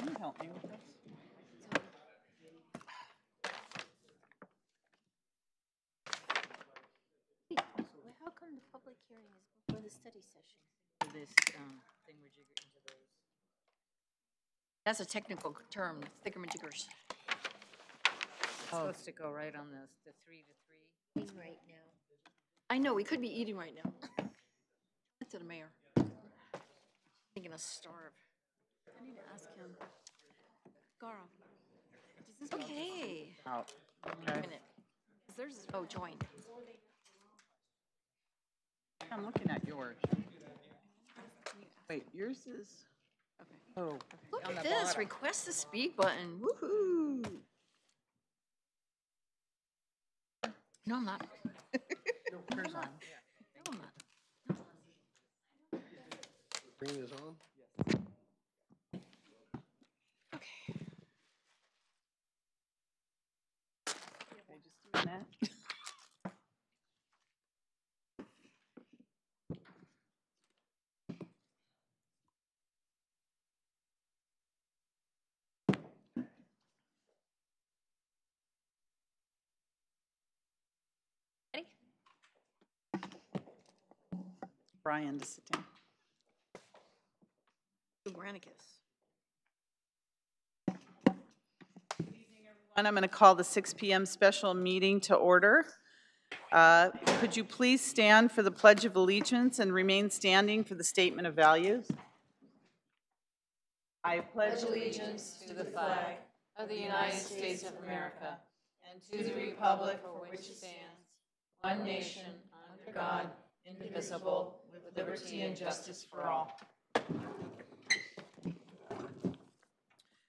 Can you help me with this? Wait, how come the public hearing is before the study session? This thing where you get into those. That's a technical term, thingamajiggers. It's supposed to go right on the 3 to 3. Eating right now. I know, we could be eating right now. That's to the mayor. I'm gonna starve. I need to ask him. Gara, does this okay? Out. Wait a Okay. minute. Is there's, oh, join. I'm looking at yours. Wait, yours is, Okay. oh. Look on at the this, bottom. request to speak button, woohoo. No, I'm not. Yours on. No, I'm not. Screen is on. Okay. Okay, just doing that. Ready? Brian to sit down. Granicus. And I'm going to call the 6 p.m. special meeting to order. Could you please stand for the Pledge of Allegiance and remain standing for the Statement of Values? I pledge allegiance to the flag of the United States of America and to the republic for which it stands, one nation, under God, indivisible, with liberty and justice for all.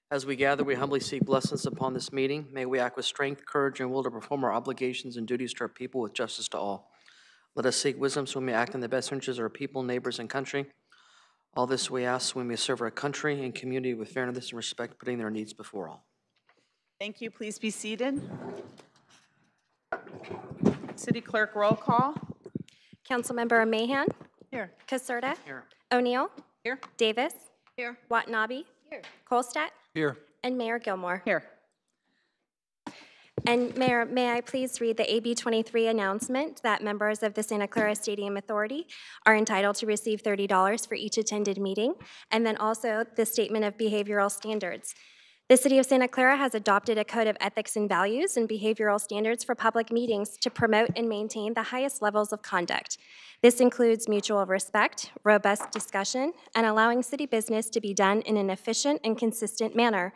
As we gather, we humbly seek blessings upon this meeting. May we act with strength, courage, and will to perform our obligations and duties to our people with justice to all. Let us seek wisdom so we may act in the best interests of our people, neighbors, and country. All this we ask so we may serve our country and community with fairness and respect, putting their needs before all. Thank you. Please be seated. City Clerk roll call. Councilmember Mahan, Here. Caserta, Here. O'Neill, Here. Davis, Here. Watanabe, Kolstadt, Here. and Mayor Gilmore. Here. And Mayor, may I please read the AB 23 announcement that members of the Santa Clara Stadium Authority are entitled to receive $30 for each attended meeting, and then also the Statement of Behavioral Standards. The City of Santa Clara has adopted a code of ethics and values and behavioral standards for public meetings to promote and maintain the highest levels of conduct. This includes mutual respect, robust discussion, and allowing city business to be done in an efficient and consistent manner.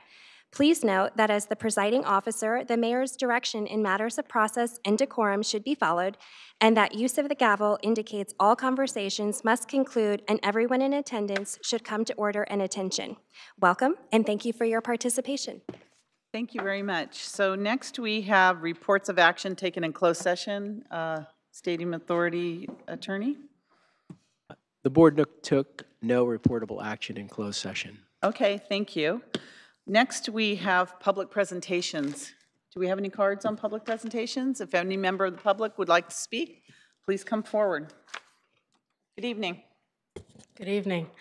Please note that as the presiding officer, the mayor's direction in matters of process and decorum should be followed, and that use of the gavel indicates all conversations must conclude and everyone in attendance should come to order and attention. Welcome, and thank you for your participation. Thank you very much. So next we have reports of action taken in closed session. Stadium Authority Attorney. The board took no reportable action in closed session. Okay, thank you. Next, we have public presentations. Do we have any cards on public presentations? If any member of the public would like to speak, please come forward. Good evening. Good evening.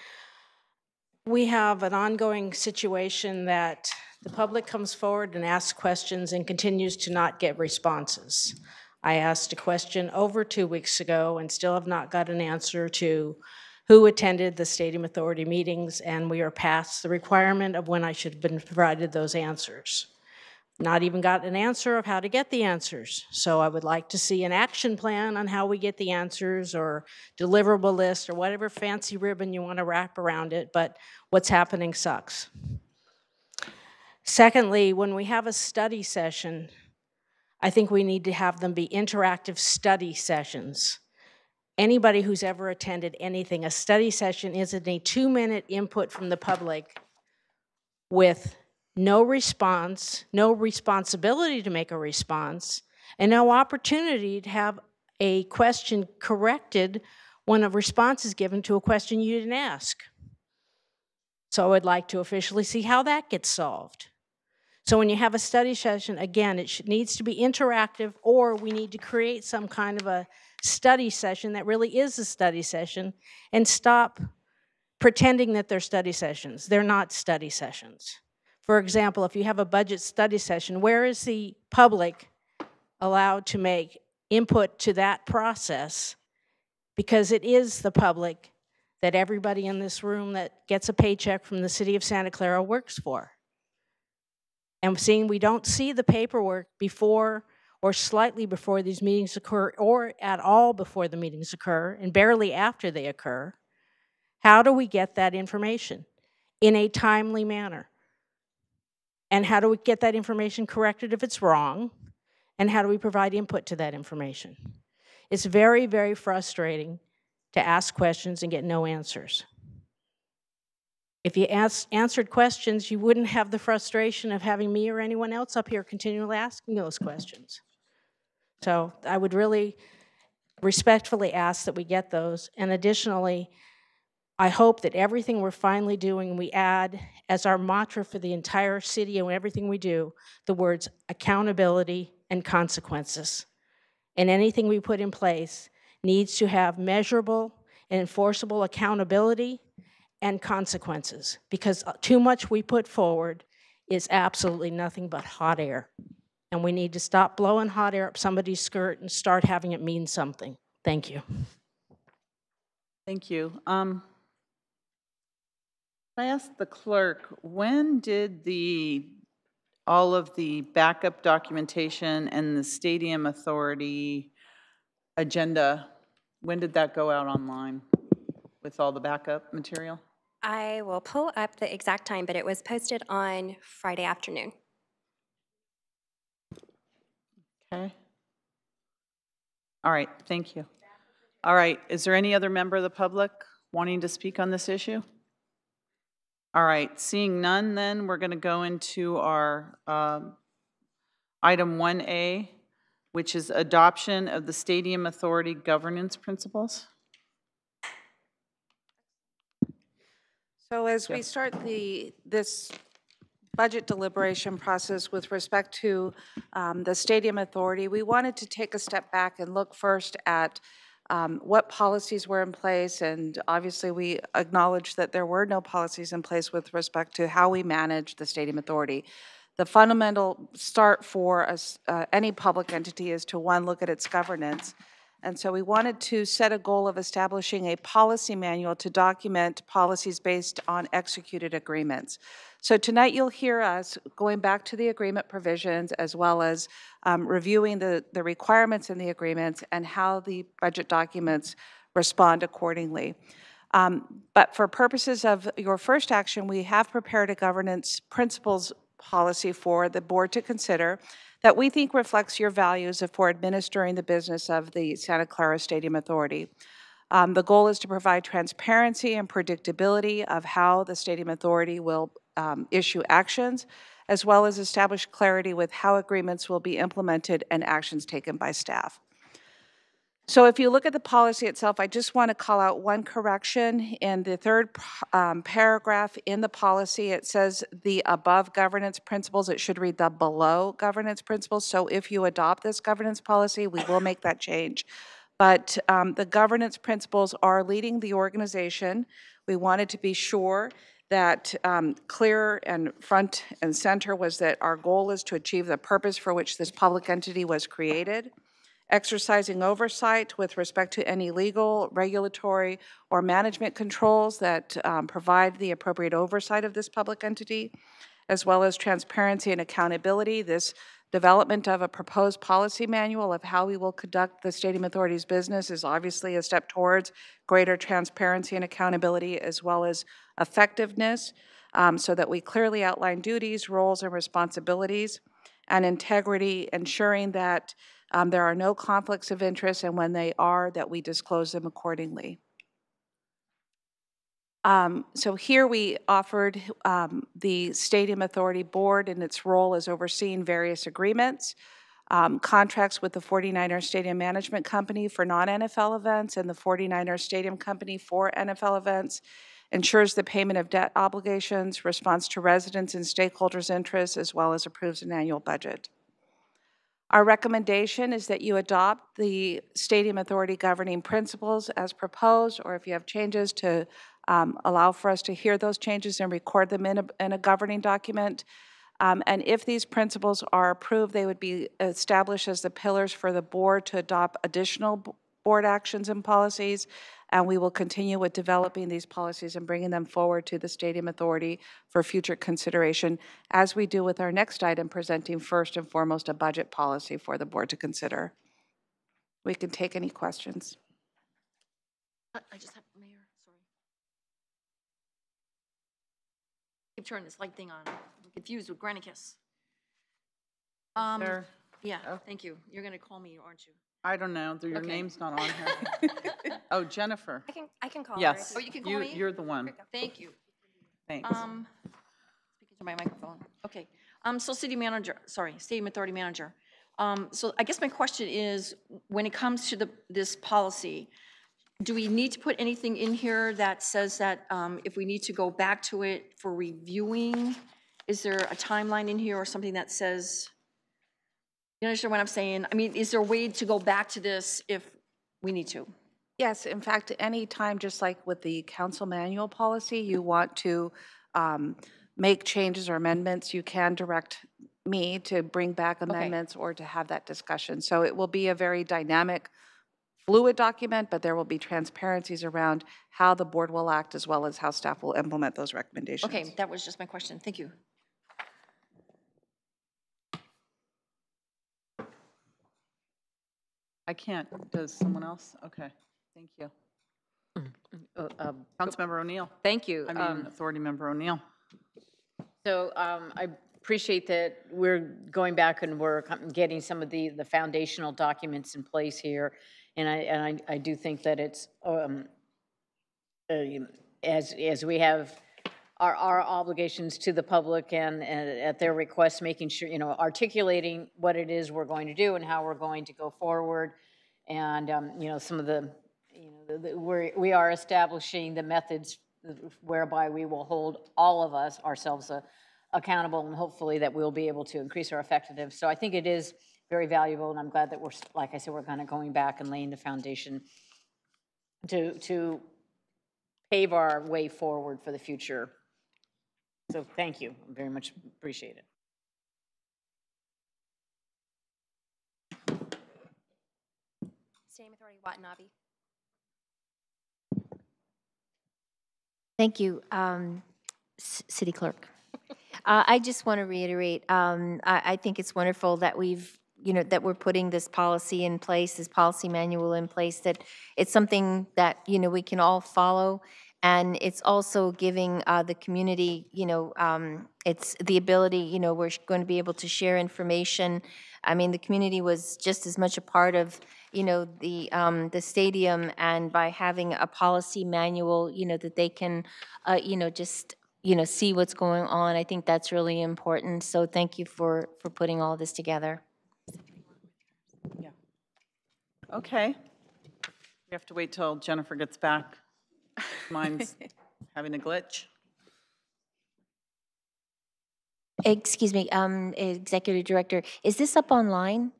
We have an ongoing situation that the public comes forward and asks questions and continues to not get responses. I asked a question over 2 weeks ago and still have not got an answer to who attended the Stadium Authority meetings, and we are past the requirement of when I should have been provided those answers. Not even got an answer of how to get the answers. So I would like to see an action plan on how we get the answers, or deliverable list, or whatever fancy ribbon you want to wrap around it, but what's happening sucks. Secondly, when we have a study session, I think we need to have them be interactive study sessions. Anybody who's ever attended anything, a study session isn't a 2-minute input from the public with no response, no responsibility to make a response, and no opportunity to have a question corrected when a response is given to a question you didn't ask. So I would like to officially see how that gets solved. So when you have a study session, again, it needs to be interactive, or we need to create some kind of a study session that really is a study session, and stop pretending that they're study sessions. They're not study sessions. For example, if you have a budget study session, where is the public allowed to make input to that process? Because it is the public that everybody in this room that gets a paycheck from the city of Santa Clara works for. And seeing we don't see the paperwork before or slightly before these meetings occur, or at all before the meetings occur, and barely after they occur, how do we get that information in a timely manner? And how do we get that information corrected if it's wrong? And how do we provide input to that information? It's very, very frustrating to ask questions and get no answers. If you answered questions, you wouldn't have the frustration of having me or anyone else up here continually asking those questions. So I would really respectfully ask that we get those. And additionally, I hope that everything we're finally doing, we add as our mantra for the entire city and everything we do, the words accountability and consequences. And anything we put in place needs to have measurable and enforceable accountability and consequences, because too much we put forward is absolutely nothing but hot air. And we need to stop blowing hot air up somebody's skirt and start having it mean something. Thank you. Thank you. I asked the clerk, when did all of the backup documentation and the Stadium Authority agenda, when did that go out online with all the backup material? I will pull up the exact time, but it was posted on Friday afternoon. Okay. All right, thank you. All right, is there any other member of the public wanting to speak on this issue? All right, seeing none, then we're going to go into our item 1A, which is adoption of the Stadium Authority governance principles. So as we start this budget deliberation process with respect to the Stadium Authority, we wanted to take a step back and look first at what policies were in place, and obviously we acknowledge that there were no policies in place with respect to how we manage the Stadium Authority. The fundamental start for us, any public entity is to, one, look at its governance. And so we wanted to set a goal of establishing a policy manual to document policies based on executed agreements. So tonight you'll hear us going back to the agreement provisions as well as reviewing the requirements in the agreements and how the budget documents respond accordingly. But for purposes of your first action, we have prepared a governance principles policy for the board to consider that we think reflects your values for administering the business of the Santa Clara Stadium Authority. The goal is to provide transparency and predictability of how the Stadium Authority will issue actions, as well as establish clarity with how agreements will be implemented and actions taken by staff. So if you look at the policy itself, I just want to call out one correction. In the third paragraph in the policy, it says the above governance principles. It should read the below governance principles. So if you adopt this governance policy, we will make that change. But the governance principles are leading the organization. We wanted to be sure that clear and front and center was that our goal is to achieve the purpose for which this public entity was created, exercising oversight with respect to any legal, regulatory, or management controls that provide the appropriate oversight of this public entity, as well as transparency and accountability. This development of a proposed policy manual of how we will conduct the Stadium Authority's business is obviously a step towards greater transparency and accountability, as well as effectiveness, so that we clearly outline duties, roles, and responsibilities, and integrity, ensuring that there are no conflicts of interest, and when they are, that we disclose them accordingly. So here we offered the Stadium Authority Board in its role as overseeing various agreements, contracts with the 49er Stadium Management Company for non-NFL events and the 49er Stadium Company for NFL events, ensures the payment of debt obligations, responds to residents and stakeholders' interests, as well as approves an annual budget. Our recommendation is that you adopt the Stadium Authority governing principles as proposed, or if you have changes, to allow for us to hear those changes and record them in a governing document. And if these principles are approved, they would be established as the pillars for the board to adopt additional board actions and policies. And we will continue with developing these policies and bringing them forward to the Stadium Authority for future consideration, as we do with our next item, presenting first and foremost a budget policy for the board to consider. We can take any questions. I just have, Mayor, sorry. Keep turning this light thing on. I'm confused with Granicus. There, Yeah, thank you. You're gonna call me, aren't you? I don't know, your Okay. name's not on here. Oh, Jennifer. I can call her. Yes. Oh, you can call me? You're the one. Thank you. Thanks. Speaking to my microphone. Okay. So City Manager, sorry, Stadium Authority Manager. So I guess my question is, when it comes to this policy, do we need to put anything in here that says that if we need to go back to it for reviewing, is there a timeline in here or something that says, you understand what I'm saying? I mean, is there a way to go back to this if we need to? Yes, in fact, any time, just like with the council manual policy, you want to make changes or amendments, you can direct me to bring back amendments or to have that discussion. So it will be a very dynamic, fluid document, but there will be transparencies around how the board will act as well as how staff will implement those recommendations. Okay, that was just my question. Thank you. I can't, does someone else? Okay, thank you. Councilmember O'Neill. Thank you. I mean, Authority Member O'Neill. So I appreciate that we're going back and we're getting some of the foundational documents in place here. And I do think that it's, as we have our obligations to the public and at their request, making sure, articulating what it is we're going to do and how we're going to go forward. And, some of the, we are establishing the methods whereby we will hold all of us, ourselves, accountable, and hopefully that we'll be able to increase our effectiveness. So I think it is very valuable, and I'm glad that we're, like I said, we're kind of going back and laying the foundation to pave our way forward for the future. So thank you, I very much appreciate it. Stadium Authority, Watanabe. Thank you, City Clerk. I just want to reiterate, I think it's wonderful that that we're putting this policy in place, this policy manual in place, that it's something that, we can all follow. And it's also giving the community, it's the ability, we're going to be able to share information. I mean, the community was just as much a part of, the stadium, and by having a policy manual, that they can, just, see what's going on. I think that's really important. So thank you for putting all this together. Yeah. Okay. We have to wait till Jennifer gets back. Mine's having a glitch. Excuse me, Executive Director, is this up online?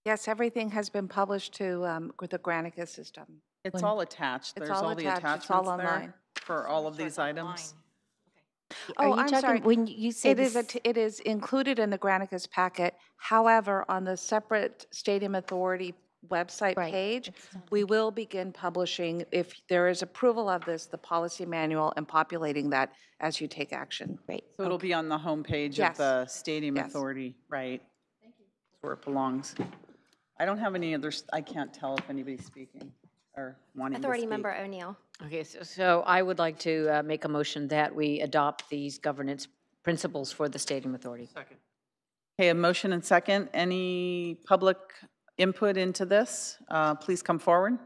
Yes, everything has been published to the Granicus system. It's all attached. It's There's all all the attached. attachments It's all there online. for all of these items. Are you I'm talking, sorry. when you say It is, this, it is included in the Granicus packet. However, on the separate Stadium Authority website Right. page, we will begin publishing, if there is approval of this, the policy manual and populating that as you take action. great. So it'll be on the homepage of Yes. the Stadium Yes. Authority, right? Thank you. That's where it belongs. I don't have any others, I can't tell if anybody's speaking or wanting to speak. Authority Member O'Neill. Okay, so I would like to make a motion that we adopt these governance principles for the Stadium Authority. Second. Okay, a motion and second. Any public input into this? Please come forward.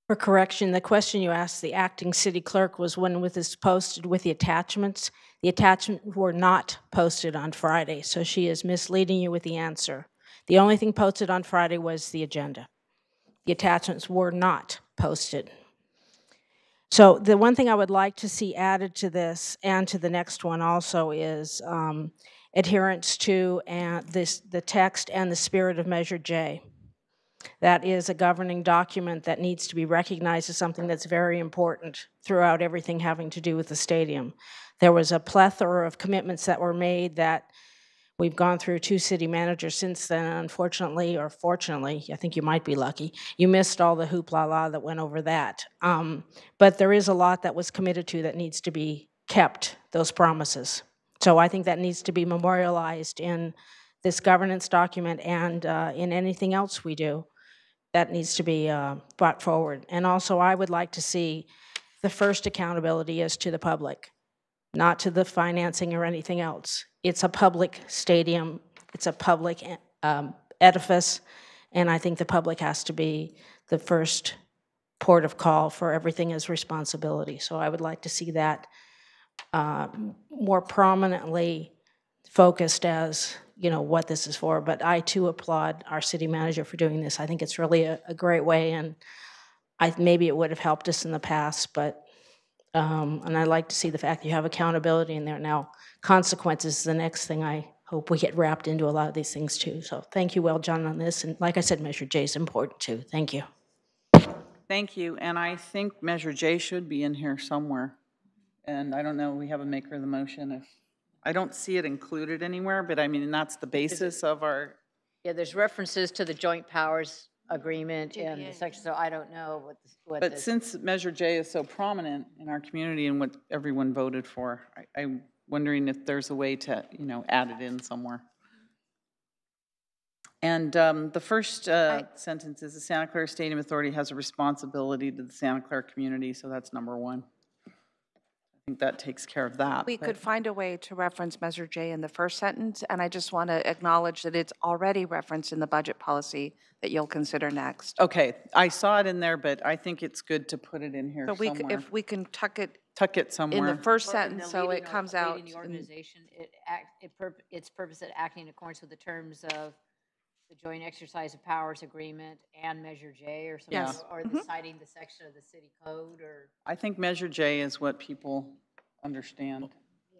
For correction, the question you asked the acting city clerk was when was this posted with the attachments. The attachments were not posted on Friday, so she is misleading you with the answer. The only thing posted on Friday was the agenda. The attachments were not posted. So the one thing I would like to see added to this and to the next one also is adherence to the text and the spirit of Measure J. That is a governing document that needs to be recognized as something that's very important throughout everything having to do with the stadium. There was a plethora of commitments that were made that we've gone through 2 city managers since then, unfortunately, or fortunately, I think you might be lucky, you missed all the hoopla that went over that. But there is a lot that was committed to that needs to be kept, those promises. So I think that needs to be memorialized in this governance document and in anything else we do. That needs to be brought forward. And also, I would like to see the first accountability is to the public, not to the financing or anything else. It's a public stadium, it's a public edifice, and I think the public has to be the first port of call for everything as responsibility. So I would like to see that more prominently focused as, you know, what this is for. But I too applaud our city manager for doing this. I think it's really a great way, and maybe it would have helped us in the past, but and I like to see the fact that you have accountability in there. Now, consequences is the next thing I hope we get wrapped into a lot of these things too. So thank you, Well John, on this. And like I said, Measure J is important too. Thank you. Thank you, and I think Measure J should be in here somewhere. And I don't know, we have a maker of the motion. If I don't see it included anywhere, but I mean, that's the basis of our. Yeah, there's references to the joint powers agreement in the section, so I don't know what But this. since Measure J is so prominent in our community and what everyone voted for, I'm wondering if there's a way to, you know, add it in somewhere. And the first sentence is the Santa Clara Stadium Authority has a responsibility to the Santa Clara community, so that's number 1. I think that takes care of that. We could find a way to reference Measure J in the first sentence, and I just want to acknowledge that it's already referenced in the budget policy that you'll consider next. Okay, I saw it in there, but I think it's good to put it in here So somewhere. if we can tuck it somewhere. in the first Well, in sentence the so leading it or- comes out. leading the organization, its purpose at acting in accordance with the terms of the joint exercise of powers agreement and Measure J or something, Yes. or the citing the section of the city code, or. I think Measure J is what people understand,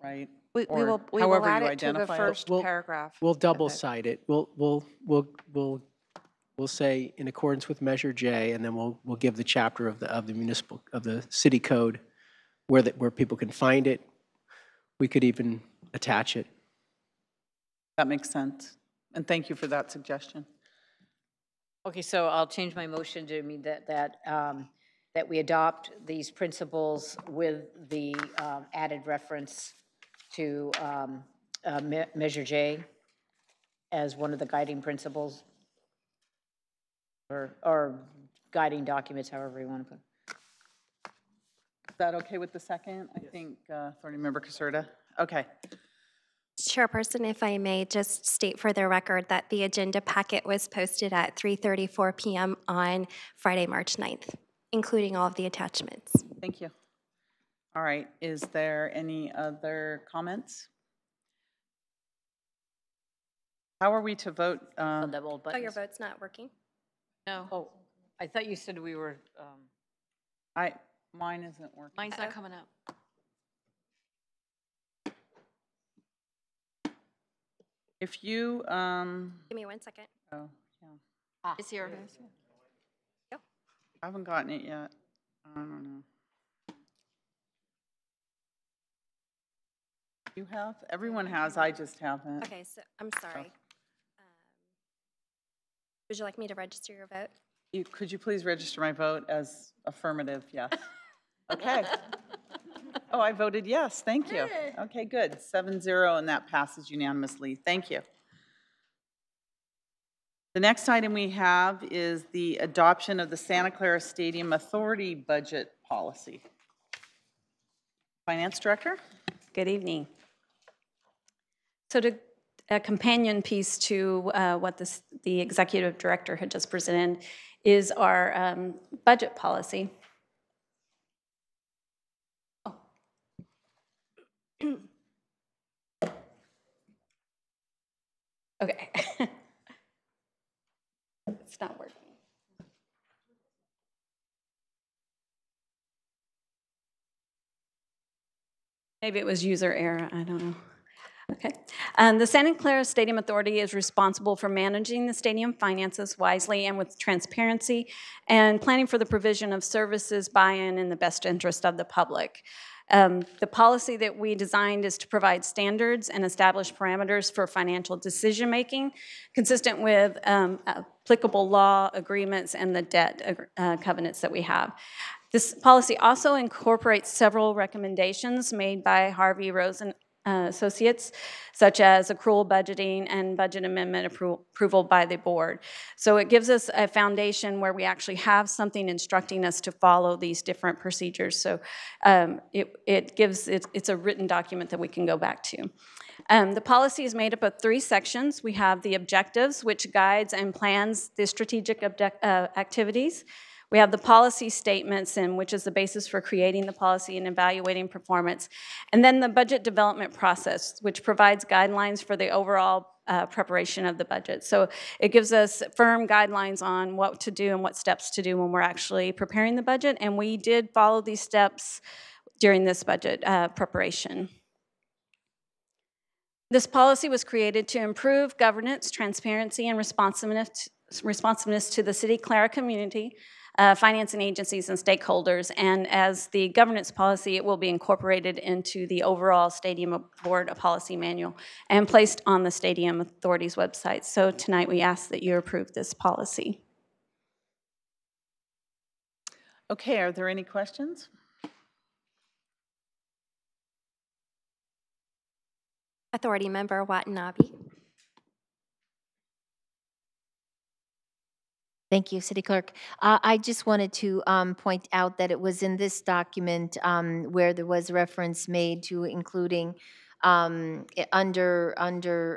right? We Or will however add you it to the identify it. first We'll- paragraph. We'll of double it. cite it. We'll say in accordance with Measure J, and then we'll give the chapter of the city code where people can find it. We could even attach it. That makes sense. And thank you for that suggestion. Okay, so I'll change my motion to mean that we adopt these principles with the added reference to Measure J as one of the guiding principles or guiding documents, however you want to put it. Is that okay with the second? I think Authority Member Caserta. Okay. Chairperson, if I may just state for the record that the agenda packet was posted at 3:34 p.m. on Friday, March 9th, including all of the attachments. Thank you. All right. Is there any other comments? How are we to vote? On the old Oh, your buttons. vote's not working? No, Oh, I thought you said we were, Mine isn't working. mine's not coming up. If you, Give me 1 second. oh, yeah. It's here. I haven't gotten it yet. I don't know. You have? Everyone has, I just haven't. Okay, so I'm sorry. Would you like me to register your vote? Could you please register my vote as affirmative? Yes. Okay. Oh, I voted yes. Thank you. Okay, good. 7-0, and that passes unanimously. Thank you. The next item we have is the adoption of the Santa Clara Stadium Authority budget policy. Finance Director? Good evening. So a companion piece to what the executive director had just presented is our budget policy. Oh. Okay. It's not working. Maybe it was user error, I don't know. Okay. And the Santa Clara Stadium Authority is responsible for managing the stadium finances wisely and with transparency and planning for the provision of services, buy-in, in the best interest of the public. The policy that we designed is to provide standards and establish parameters for financial decision-making consistent with applicable law, agreements, and the debt covenants that we have. This policy also incorporates several recommendations made by Harvey Rosen Associates, such as accrual budgeting and budget amendment approval by the board. So it gives us a foundation where we actually have something instructing us to follow these different procedures. So it's a written document that we can go back to. The policy is made up of 3 sections. We have the objectives, which guides and plans the strategic activities. We have the policy statements, which is the basis for creating the policy and evaluating performance. And then the budget development process, which provides guidelines for the overall preparation of the budget. So it gives us firm guidelines on what to do and what steps to do when we're actually preparing the budget. And we did follow these steps during this budget preparation. This policy was created to improve governance, transparency, and responsiveness to the City Clara community, financing agencies and stakeholders, and as the governance policy, it will be incorporated into the overall Stadium Board Policy Manual and placed on the Stadium Authority's website. So tonight we ask that you approve this policy. Okay, are there any questions? Authority Member Watanabe. Thank you, City Clerk. I just wanted to point out that it was in this document where there was reference made to including under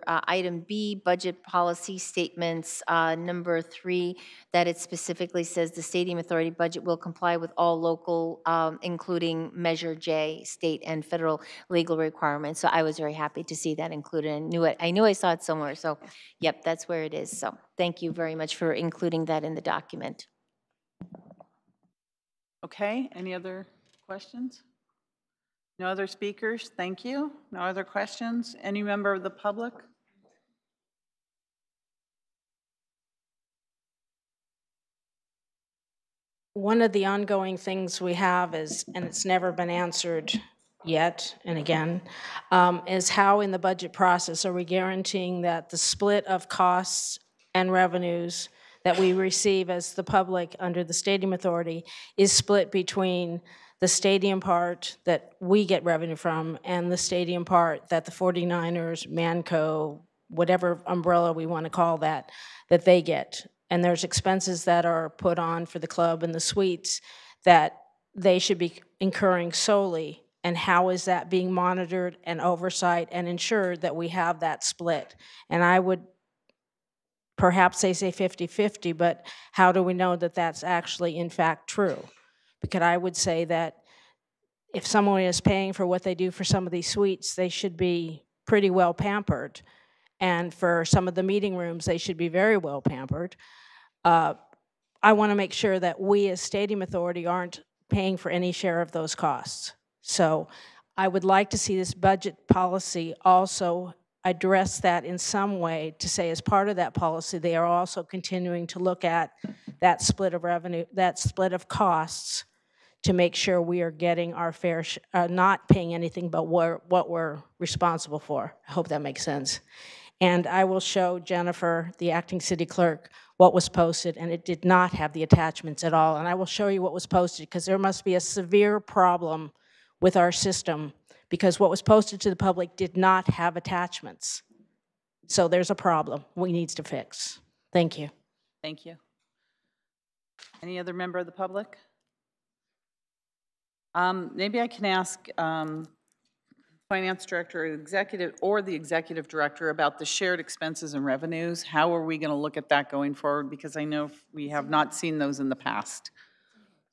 item B, budget policy statements, number 3, that it specifically says the Stadium Authority budget will comply with all local, including Measure J, state and federal legal requirements. So I was very happy to see that included and I knew I saw it somewhere. So yep, that's where it is. So thank you very much for including that in the document. Okay, any other questions? No other speakers? Thank you. No other questions? Any member of the public? One of the ongoing things we have is, and it's never been answered yet and again, is how in the budget process are we guaranteeing that the split of costs and revenues that we receive as the public under the Stadium Authority is split between the stadium part that we get revenue from and the stadium part that the 49ers, Manco, whatever umbrella we want to call that they get. And there's expenses that are put on for the club and the suites that they should be incurring solely. And how is that being monitored and oversight and ensured that we have that split? And I would perhaps say 50-50, but how do we know that that's actually in fact true? Because I would say that if someone is paying for what they do for some of these suites, they should be pretty well pampered. And for some of the meeting rooms, they should be very well pampered. I want to make sure that we as Stadium Authority aren't paying for any share of those costs. So I would like to see this budget policy also address that in some way to say as part of that policy, they are also continuing to look at that split of revenue, that split of costs to make sure we are getting our fair, not paying anything but what we're responsible for. I hope that makes sense. And I will show Jennifer, the acting city clerk, what was posted, and it did not have the attachments at all. And I will show you what was posted because there must be a severe problem with our system because what was posted to the public did not have attachments. So there's a problem we need to fix. Thank you. Thank you. Any other member of the public? Maybe I can ask Finance Director or the Executive Director about the shared expenses and revenues. How are we going to look at that going forward? Because I know we have not seen those in the past.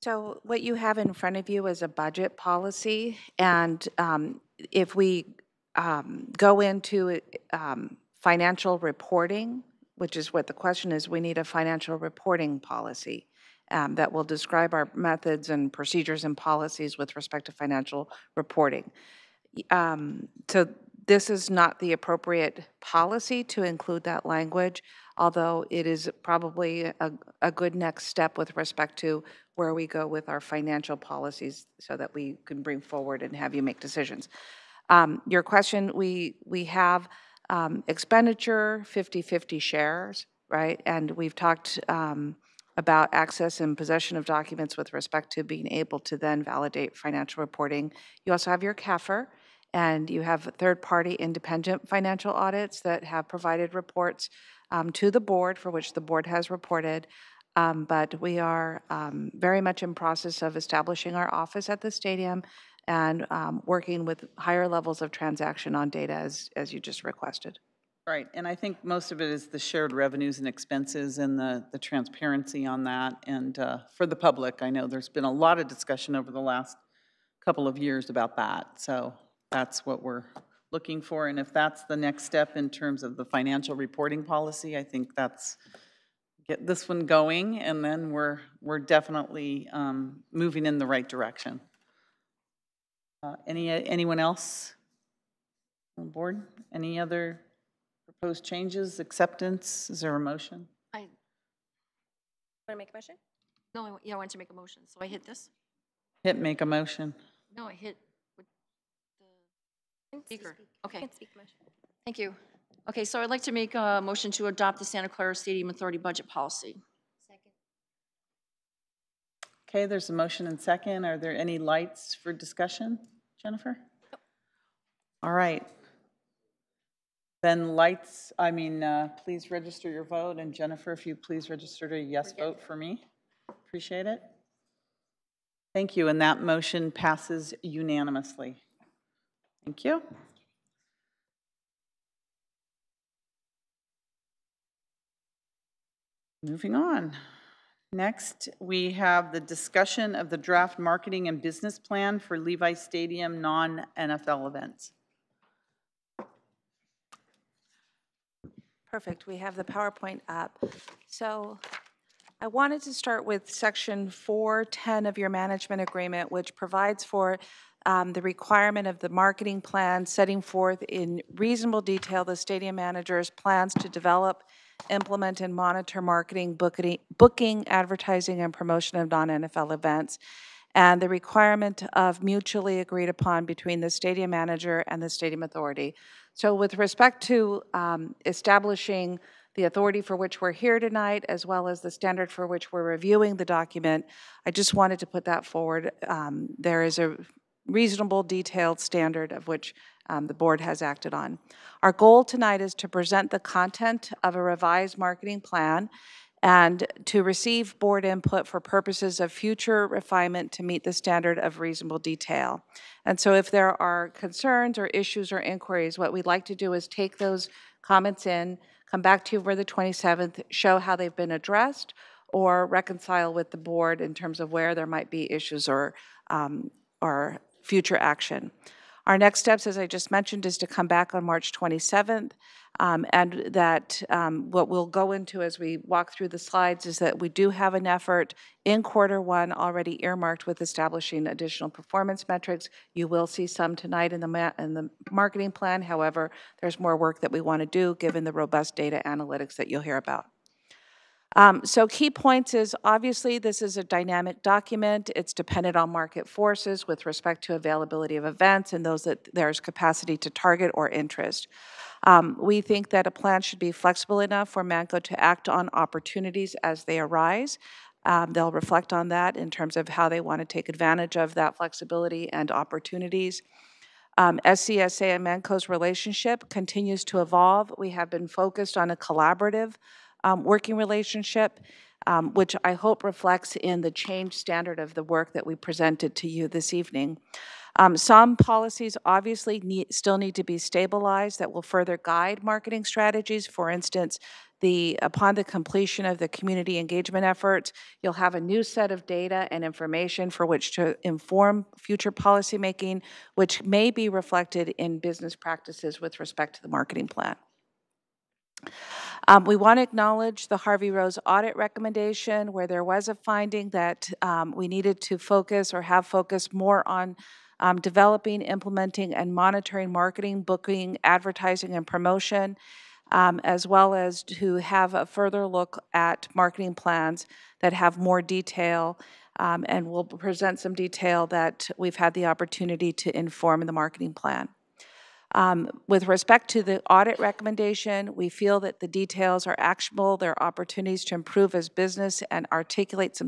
So what you have in front of you is a budget policy, and if we go into financial reporting, which is what the question is, we need a financial reporting policy that will describe our methods and procedures and policies with respect to financial reporting. So This is not the appropriate policy to include that language, although it is probably a good next step with respect to where we go with our financial policies so that we can bring forward and have you make decisions. Your question, we have expenditure, 50-50 shares, right? And we've talked about access and possession of documents with respect to being able to then validate financial reporting. You also have your CAFR, and you have third-party independent financial audits that have provided reports to the board, for which the board has reported. But we are very much in process of establishing our office at the stadium and working with higher levels of transaction on data as you just requested. Right, and I think most of it is the shared revenues and expenses and the transparency on that. And for the public, I know there's been a lot of discussion over the last couple of years about that. So that's what we're looking for. And if that's the next step in terms of the financial reporting policy, I think that's get this one going, and then we're definitely moving in the right direction. Anyone else on board? Any other proposed changes, acceptance? Is there a motion? Want to make a motion? No, yeah, I wanted to make a motion. So I hit this? Hit make a motion. No, I hit with the speaker. Okay. Can't speak motion. Thank you. Okay, so I'd like to make a motion to adopt the Santa Clara Stadium Authority budget policy. Second. Okay, there's a motion and second. Are there any lights for discussion, Jennifer? Nope. All right. Then please register your vote. And Jennifer, if you please register a yes vote for me. Appreciate it. Thank you, and that motion passes unanimously. Thank you. Moving on. Next, we have the discussion of the draft marketing and business plan for Levi Stadium non-NFL events. Perfect. We have the PowerPoint up. So I wanted to start with section 410 of your management agreement, which provides for the requirement of the marketing plan, setting forth in reasonable detail the stadium manager's plans to develop, implement, and monitor marketing, booking, advertising, and promotion of non-NFL events, and the requirement of mutually agreed upon between the stadium manager and the stadium authority. So with respect to establishing the authority for which we're here tonight, as well as the standard for which we're reviewing the document, I just wanted to put that forward. There is a reasonable, detailed standard of which the board has acted on. Our goal tonight is to present the content of a revised marketing plan and to receive board input for purposes of future refinement to meet the standard of reasonable detail. And so if there are concerns or issues or inquiries, what we'd like to do is take those comments in, come back to you for the 27th, show how they've been addressed, or reconcile with the board in terms of where there might be issues or future action. Our next steps, as I just mentioned, is to come back on March 27th, and that what we'll go into as we walk through the slides is that we do have an effort in Q1 already earmarked with establishing additional performance metrics. You will see some tonight in the marketing plan. However, there's more work that we want to do given the robust data analytics that you'll hear about. So key points is, obviously, this is a dynamic document. It's dependent on market forces with respect to availability of events and those that there's capacity to target or interest. We think that a plan should be flexible enough for MANCO to act on opportunities as they arise. They'll reflect on that in terms of how they want to take advantage of that flexibility and opportunities. SCSA and MANCO's relationship continues to evolve. We have been focused on a collaborative working relationship, which I hope reflects in the change standard of the work that we presented to you this evening. Some policies obviously still need to be stabilized that will further guide marketing strategies. For instance, upon the completion of the community engagement efforts, you'll have a new set of data and information for which to inform future policymaking, which may be reflected in business practices with respect to the marketing plan. We want to acknowledge the Harvey Rose audit recommendation, where there was a finding that we needed to focus or have focused more on developing, implementing, and monitoring marketing, booking, advertising, and promotion, as well as to have a further look at marketing plans that have more detail, and we'll present some detail that we've had the opportunity to inform in the marketing plan. With respect to the audit recommendation, we feel that the details are actionable. There are opportunities to improve as business and articulate some,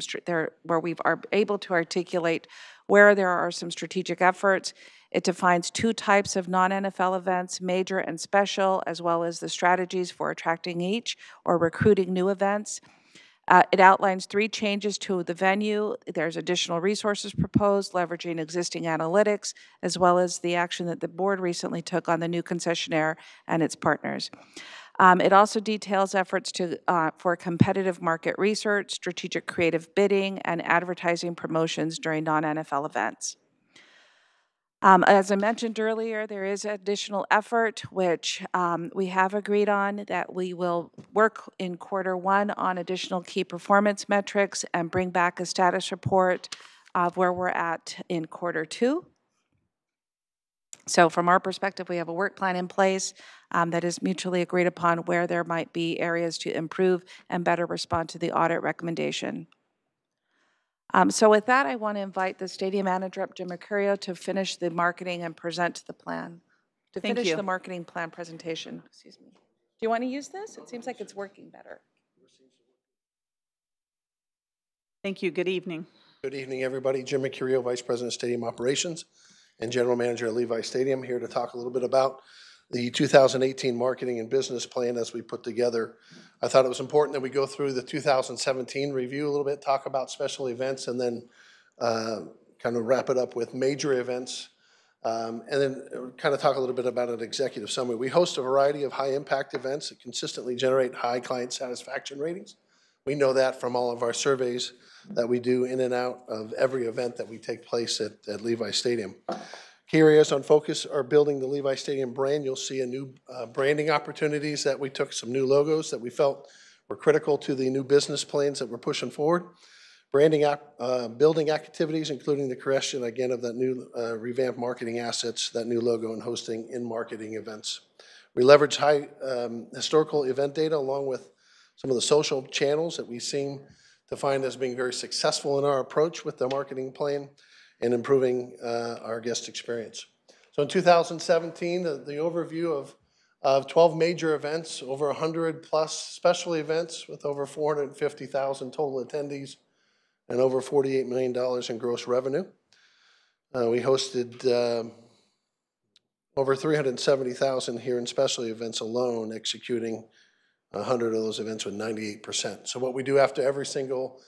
where we are able to articulate where there are some strategic efforts. It defines 2 types of non-NFL events, major and special, as well as the strategies for attracting each or recruiting new events. It outlines 3 changes to the venue. There's additional resources proposed, leveraging existing analytics, as well as the action that the board recently took on the new concessionaire and its partners. It also details efforts for competitive market research, strategic creative bidding, and advertising promotions during non-NFL events. As I mentioned earlier, there is additional effort, which we have agreed on, that we will work in Q1 on additional key performance metrics and bring back a status report of where we're at in Q2. So from our perspective, we have a work plan in place that is mutually agreed upon where there might be areas to improve and better respond to the audit recommendation. So with that, I want to invite the stadium manager up, Jim Mercurio, to finish the marketing and present the plan. Thank you. The marketing plan presentation. Excuse me. Do you want to use this? It seems like it's working better. Thank you. Good evening. Good evening, everybody. Jim Mercurio, Vice President of Stadium Operations and General Manager at Levi Stadium, here to talk a little bit about the 2018 marketing and business plan as we put together. I thought it was important that we go through the 2017 review a little bit, talk about special events, and then kind of wrap it up with major events, and then kind of talk a little bit about an executive summary. We host a variety of high-impact events that consistently generate high client satisfaction ratings. We know that from all of our surveys that we do in and out of every event that we take place at Levi Stadium. Key areas on focus are building the Levi Stadium brand. You'll see a new branding opportunities that we took, some new logos that we felt were critical to the new business plans that we're pushing forward. Branding, building activities, including the creation, again, of that new revamped marketing assets, that new logo, and hosting in-marketing events. We leverage high historical event data along with some of the social channels that we seem to find as being very successful in our approach with the marketing plan and improving our guest experience. So in 2017, the overview of 12 major events, over 100 plus special events with over 450,000 total attendees and over $48 million in gross revenue. We hosted over 370,000 here in special events alone, executing 100 of those events with 98%. So what we do after every single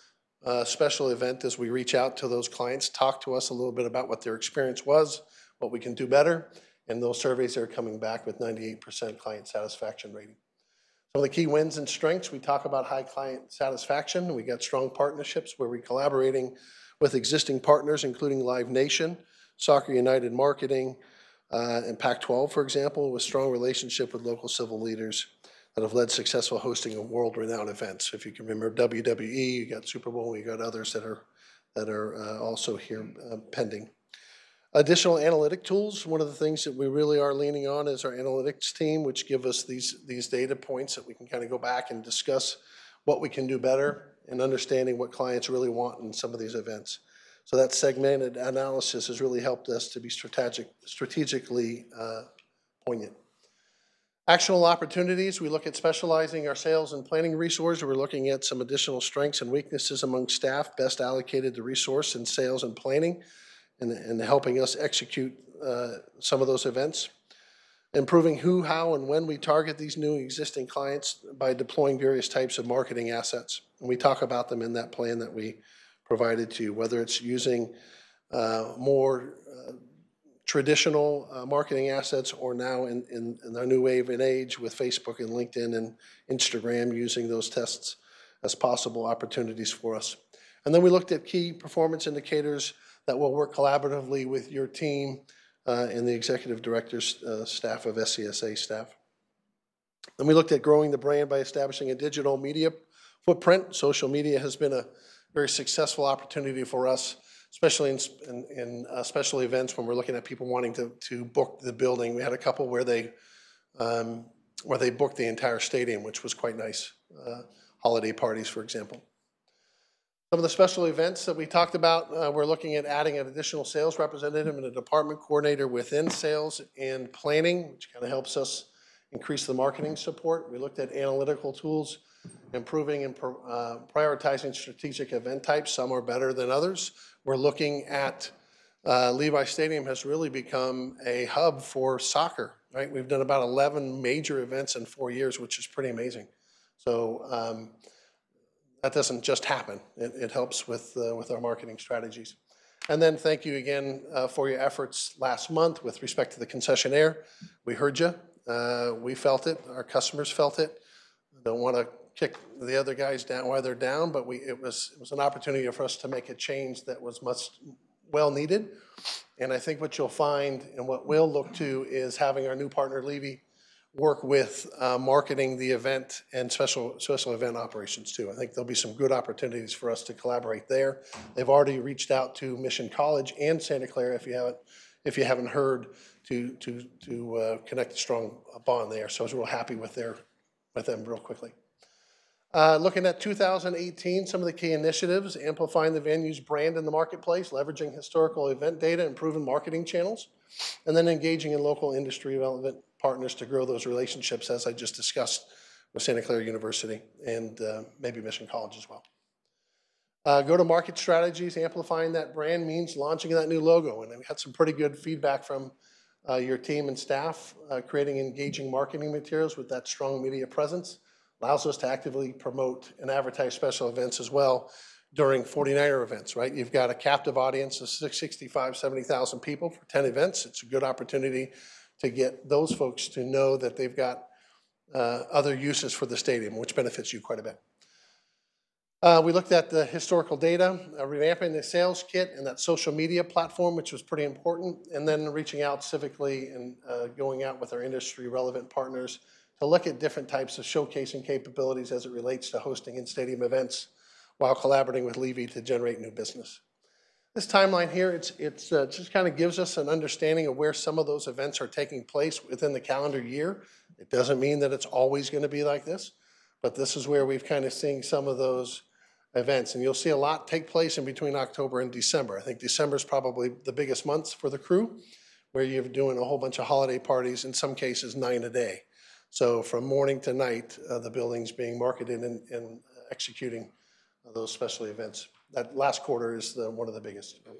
special event is we reach out to those clients, talk to us a little bit about what their experience was, what we can do better, and those surveys are coming back with 98% client satisfaction rating. Some of the key wins and strengths, we talk about high client satisfaction. We got strong partnerships where we're collaborating with existing partners, including Live Nation, Soccer United Marketing, and Pac-12, for example, with strong relationship with local civil leaders that have led successful hosting of world-renowned events. If you can remember WWE, you got Super Bowl, you got others that are also here pending. Additional analytic tools. One of the things that we really are leaning on is our analytics team, which give us these data points that we can kind of go back and discuss what we can do better and understanding what clients really want in some of these events. So that segmented analysis has really helped us to be strategically poignant. Actionable opportunities, we look at specializing our sales and planning resources. We're looking at some additional strengths and weaknesses among staff, best allocated to resource in sales and planning, and helping us execute some of those events. Improving who, how, and when we target these new existing clients by deploying various types of marketing assets. And we talk about them in that plan that we provided to you, whether it's using more traditional marketing assets or now in our new wave and age with Facebook and LinkedIn and Instagram, using those tests as possible opportunities for us. And then we looked at key performance indicators that will work collaboratively with your team and the executive director's staff of SCSA staff. Then we looked at growing the brand by establishing a digital media footprint. Social media has been a very successful opportunity for us especially in special events when we're looking at people wanting to book the building. We had a couple where they booked the entire stadium, which was quite nice. Holiday parties, for example. Some of the special events that we talked about, we're looking at adding an additional sales representative and a department coordinator within sales and planning, which kind of helps us increase the marketing support. We looked at analytical tools, improving and prioritizing strategic event types. Some are better than others. We're looking at Levi Stadium has really become a hub for soccer, right? We've done about 11 major events in 4 years, which is pretty amazing. So that doesn't just happen. It helps with our marketing strategies. And then thank you again for your efforts last month with respect to the concessionaire. We heard you. We felt it. Our customers felt it. I don't want to kick the other guys down while they're down, but it was an opportunity for us to make a change that was much well needed. And I think what you'll find and what we'll look to is having our new partner, Levy, work with marketing the event and special event operations too. I think there'll be some good opportunities for us to collaborate there. They've already reached out to Mission College and Santa Clara, if you haven't heard, to connect a strong bond there. So I was real happy with them real quickly. Looking at 2018, some of the key initiatives: amplifying the venue's brand in the marketplace, leveraging historical event data, improving marketing channels, and then engaging in local industry relevant partners to grow those relationships, as I just discussed with Santa Clara University and maybe Mission College as well. Go-to-market strategies, amplifying that brand means launching that new logo. And we had some pretty good feedback from your team and staff. Creating engaging marketing materials with that strong media presence allows us to actively promote and advertise special events as well during 49er events, right? You've got a captive audience of 65, 70,000 people for 10 events. It's a good opportunity to get those folks to know that they've got other uses for the stadium, which benefits you quite a bit. We looked at the historical data, revamping the sales kit and that social media platform, which was pretty important, and then reaching out civically and going out with our industry relevant partners to look at different types of showcasing capabilities as it relates to hosting in-stadium events while collaborating with Levy to generate new business. This timeline here, it just kind of gives us an understanding of where some of those events are taking place within the calendar year. It doesn't mean that it's always going to be like this, but this is where we've kind of seen some of those events. And you'll see a lot take place in between October and December. I think December is probably the biggest months for the crew, where you're doing a whole bunch of holiday parties, in some cases 9 a day. So from morning to night, the building's being marketed and executing those special events. That last quarter is one of the biggest. Some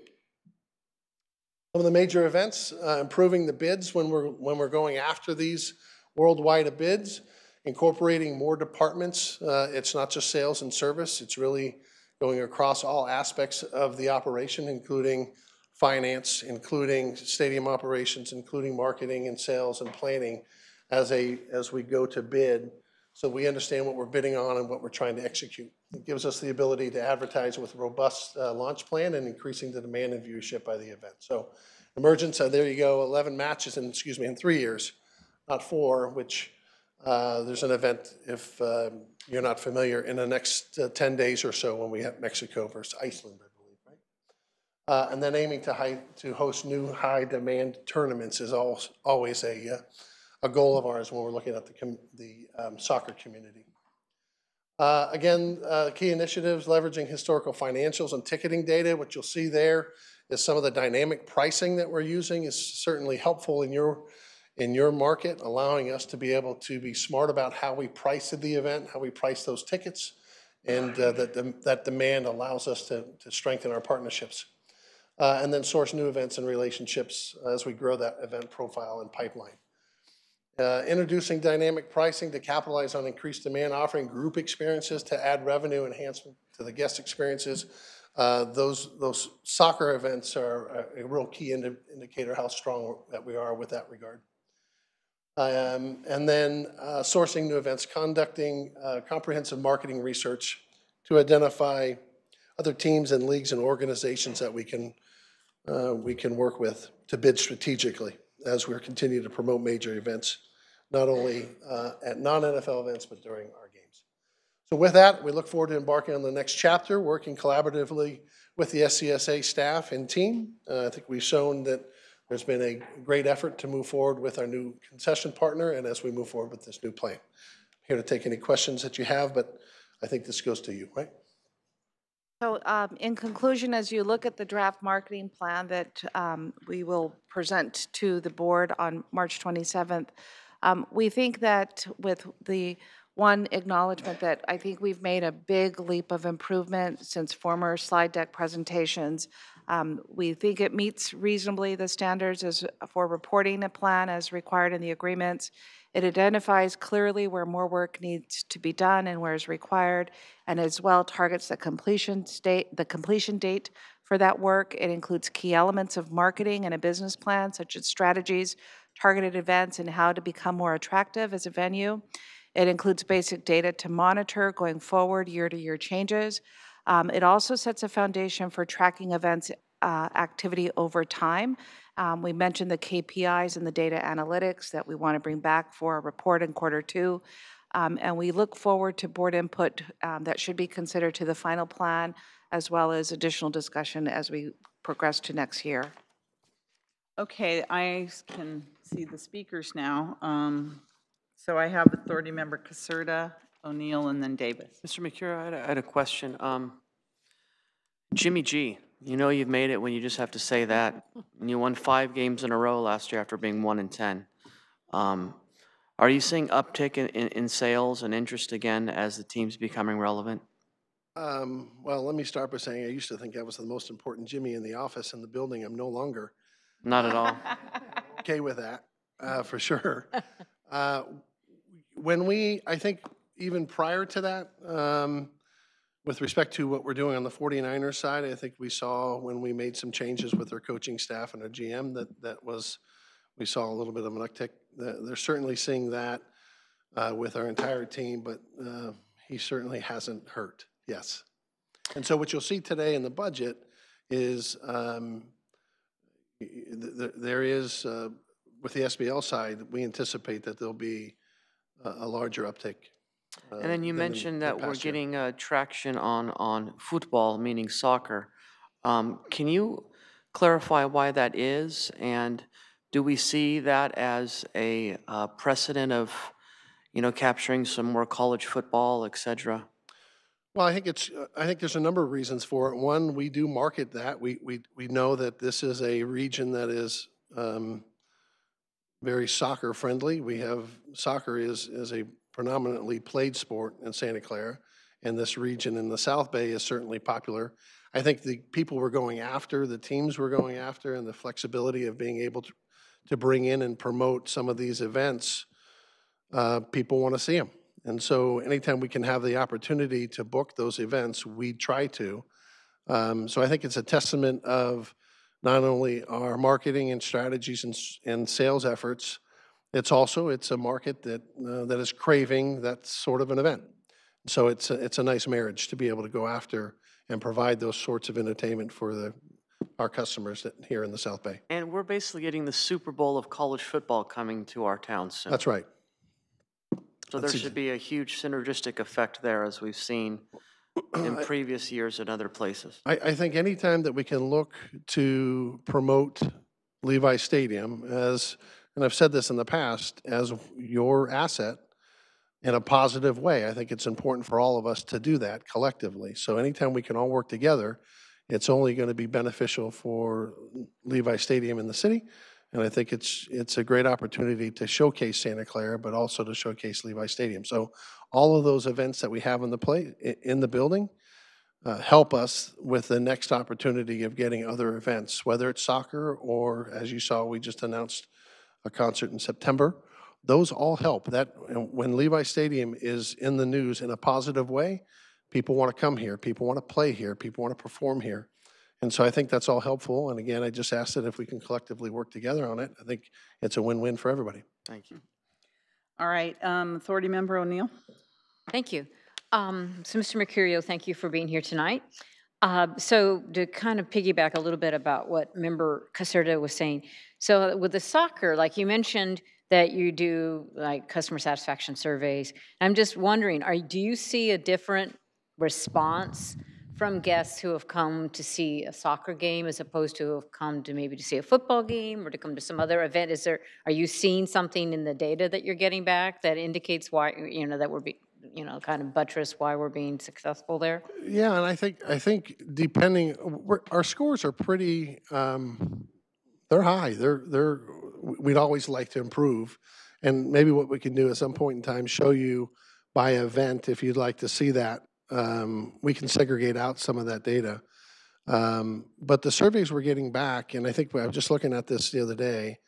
of the major events, improving the bids when we're going after these worldwide bids, incorporating more departments. It's not just sales and service. It's really going across all aspects of the operation, including finance, including stadium operations, including marketing and sales and planning as we go to bid, so we understand what we're bidding on and what we're trying to execute. It gives us the ability to advertise with a robust launch plan and increasing the demand and viewership by the event. So emergence, there you go, 11 matches in 3 years, not 4, which there's an event, if you're not familiar, in the next 10 days or so when we have Mexico versus Iceland, I believe, right? And then aiming to host new high demand tournaments is always a goal of ours when we're looking at the soccer community. Again, key initiatives, leveraging historical financials and ticketing data. What you'll see there is some of the dynamic pricing that we're using is certainly helpful in your market, allowing us to be able to be smart about how we price the event, how we price those tickets, and that demand allows us to strengthen our partnerships. And then source new events and relationships as we grow that event profile and pipeline. Introducing dynamic pricing to capitalize on increased demand, offering group experiences to add revenue enhancement to the guest experiences. Those soccer events are a real key indicator how strong that we are with that regard. And then sourcing new events, conducting comprehensive marketing research to identify other teams and leagues and organizations that we can work with to bid strategically as we continue to promote major events, not only at non-NFL events, but during our games. So with that, we look forward to embarking on the next chapter, working collaboratively with the SCSA staff and team. I think we've shown that there's been a great effort to move forward with our new concession partner and as we move forward with this new plan. I'm here to take any questions that you have, but I think this goes to you, right? So in conclusion, as you look at the draft marketing plan that we will present to the board on March 27th, we think that with the one acknowledgement that I think we've made a big leap of improvement since former slide deck presentations. We think it meets reasonably the standards for reporting a plan as required in the agreements. It identifies clearly where more work needs to be done and where is required, and as well targets the completion date for that work. It includes key elements of marketing and a business plan, such as strategies, targeted events, and how to become more attractive as a venue. It includes basic data to monitor going forward, year-to-year changes. It also sets a foundation for tracking events activity over time. We mentioned the KPIs and the data analytics that we want to bring back for a report in Q2. And we look forward to board input that should be considered to the final plan, as well as additional discussion as we progress to next year. Okay, I can see the speakers now. So I have Authority Member Caserta, O'Neill, and then Davis. Mr. McCure, I had a question. Jimmy G, you know you've made it when you just have to say that. And you won 5 games in a row last year after being 1-10. Are you seeing uptick in sales and interest again as the team's becoming relevant? Well, let me start by saying I used to think I was the most important Jimmy in the office in the building. I'm no longer. Not at all. Okay with that, for sure. I think even prior to that, with respect to what we're doing on the 49ers side, I think we saw when we made some changes with our coaching staff and our GM we saw a little bit of an uptick. They're certainly seeing that with our entire team, but he certainly hasn't hurt, yes. And so what you'll see today in the budget is there is, with the SBL side, we anticipate that there'll be a larger uptick. And then you mentioned that we're getting traction on football, meaning soccer. Can you clarify why that is? And do we see that as a precedent of, capturing some more college football, et cetera? Well, I think there's a number of reasons for it. One, we do market that. We know that this is a region that is very soccer friendly. Soccer is a predominantly played sport in Santa Clara, and this region in the South Bay is certainly popular. I think the people we're going after, the teams we're going after, and the flexibility of being able to bring in and promote some of these events, people want to see them. And so anytime we can have the opportunity to book those events, we try to. So I think it's a testament of not only our marketing and strategies and sales efforts, it's a market that is craving that sort of an event. So it's a nice marriage to be able to go after and provide those sorts of entertainment for our customers here in the South Bay. And we're basically getting the Super Bowl of college football coming to our town soon. That's right. So there should be a huge synergistic effect there, as we've seen in previous years in other places. I think anytime that we can look to promote Levi Stadium and I've said this in the past, as your asset in a positive way, I think it's important for all of us to do that collectively. So anytime we can all work together, it's only going to be beneficial for Levi Stadium in the city. And I think it's a great opportunity to showcase Santa Clara, but also to showcase Levi Stadium. So all of those events that we have in the building help us with the next opportunity of getting other events, whether it's soccer or, as you saw, we just announced a concert in September. Those all help. That when Levi Stadium is in the news in a positive way, people want to come here, people want to play here, people want to perform here. And so I think that's all helpful. And again, I just asked that if we can collectively work together on it, I think it's a win-win for everybody. Thank you. All right, Authority Member O'Neill. Thank you. So Mr. Mercurio, thank you for being here tonight. So to kind of piggyback a little bit about what Member Caserta was saying, so with the soccer, like you mentioned, that you do like customer satisfaction surveys. I'm just wondering, do you see a different response from guests who have come to see a soccer game as opposed to who have come to maybe to see a football game or to come to some other event? Are you seeing something in the data that you're getting back that indicates why, that we're kind of buttress why we're being successful there? Yeah, and I think depending, our scores are pretty, they're high. We'd always like to improve. And maybe what we can do at some point in time, show you by event, if you'd like to see that. We can segregate out some of that data. But the surveys we're getting back, and I think I was just looking at this the other day,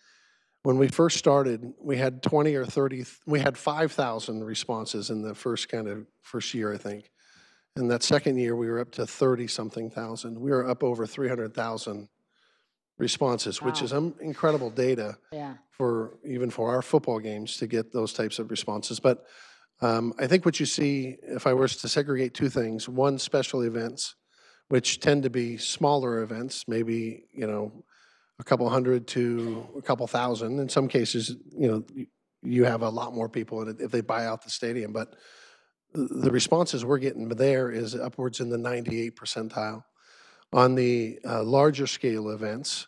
when we first started, we had 20 or 30, we had 5,000 responses in the first year, I think. And that second year, we were up to 30-something thousand. We were up over 300,000 responses, which is incredible data even for our football games to get those types of responses. But I think what you see, if I was to segregate two things, one, special events, which tend to be smaller events, maybe, a couple hundred to a couple thousand. In some cases, you have a lot more people in it if they buy out the stadium. But the responses we're getting there is upwards in the 98th percentile. On the larger scale events,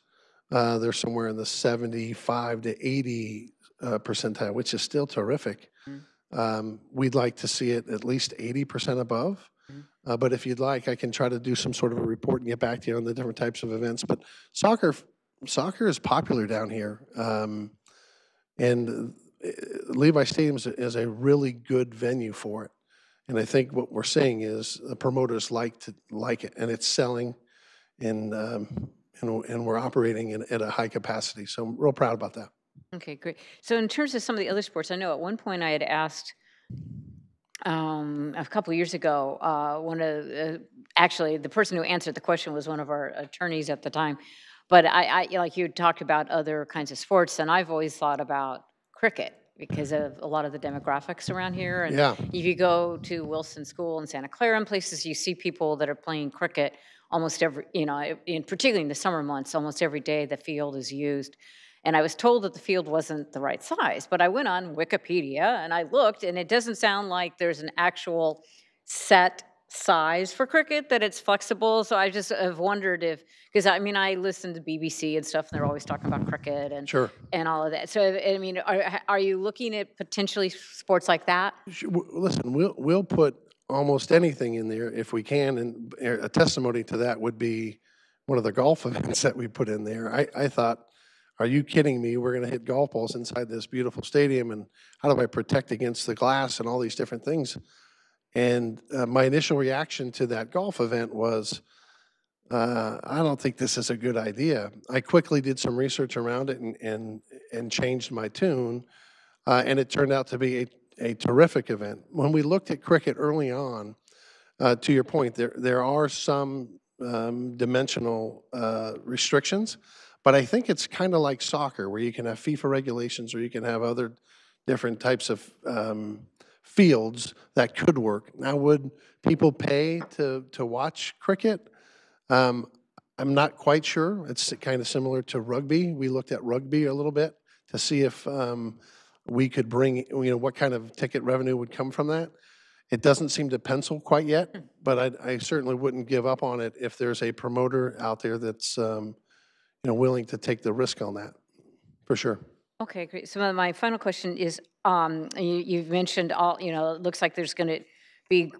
they're somewhere in the 75 to 80 percentile, which is still terrific. We'd like to see it at least 80% above. But if you'd like, I can try to do some sort of a report and get back to you on the different types of events. But soccer is popular down here. And Levi Stadium is a really good venue for it. And I think what we're seeing is the promoters like it, and it's selling, and we're operating at a high capacity. So I'm real proud about that. Okay, great. So in terms of some of the other sports, I know at one point I had asked a couple of years ago, actually the person who answered the question was one of our attorneys at the time. But I like you talked about other kinds of sports, and I've always thought about cricket because of a lot of the demographics around here. And if you go to Wilson School in Santa Clara and places, you see people that are playing cricket almost every, particularly in the summer months, almost every day the field is used. And I was told that the field wasn't the right size, but I went on Wikipedia and I looked, and it doesn't sound like there's an actual set size for cricket, that it's flexible. So I just have wondered because I listen to BBC and stuff, and they're always talking about cricket and all of that. So are you looking at potentially sports like that? Listen, we'll put almost anything in there if we can, and a testimony to that would be one of the golf events that we put in there. I thought, are you kidding me? We're going to hit golf balls inside this beautiful stadium, and how do I protect against the glass and all these different things? And my initial reaction to that golf event was, I don't think this is a good idea. I quickly did some research around it and changed my tune, and it turned out to be a terrific event. When we looked at cricket early on, to your point, there are some dimensional restrictions, but I think it's kind of like soccer, where you can have FIFA regulations or you can have other different types of fields that could work. Now, would people pay to watch cricket? I'm not quite sure. It's kind of similar to rugby. We looked at rugby a little bit to see if we could bring, what kind of ticket revenue would come from that. It doesn't seem to pencil quite yet, but I certainly wouldn't give up on it if there's a promoter out there that's willing to take the risk on that, for sure. Okay, great. So my final question is, you've mentioned it looks like there's going to be,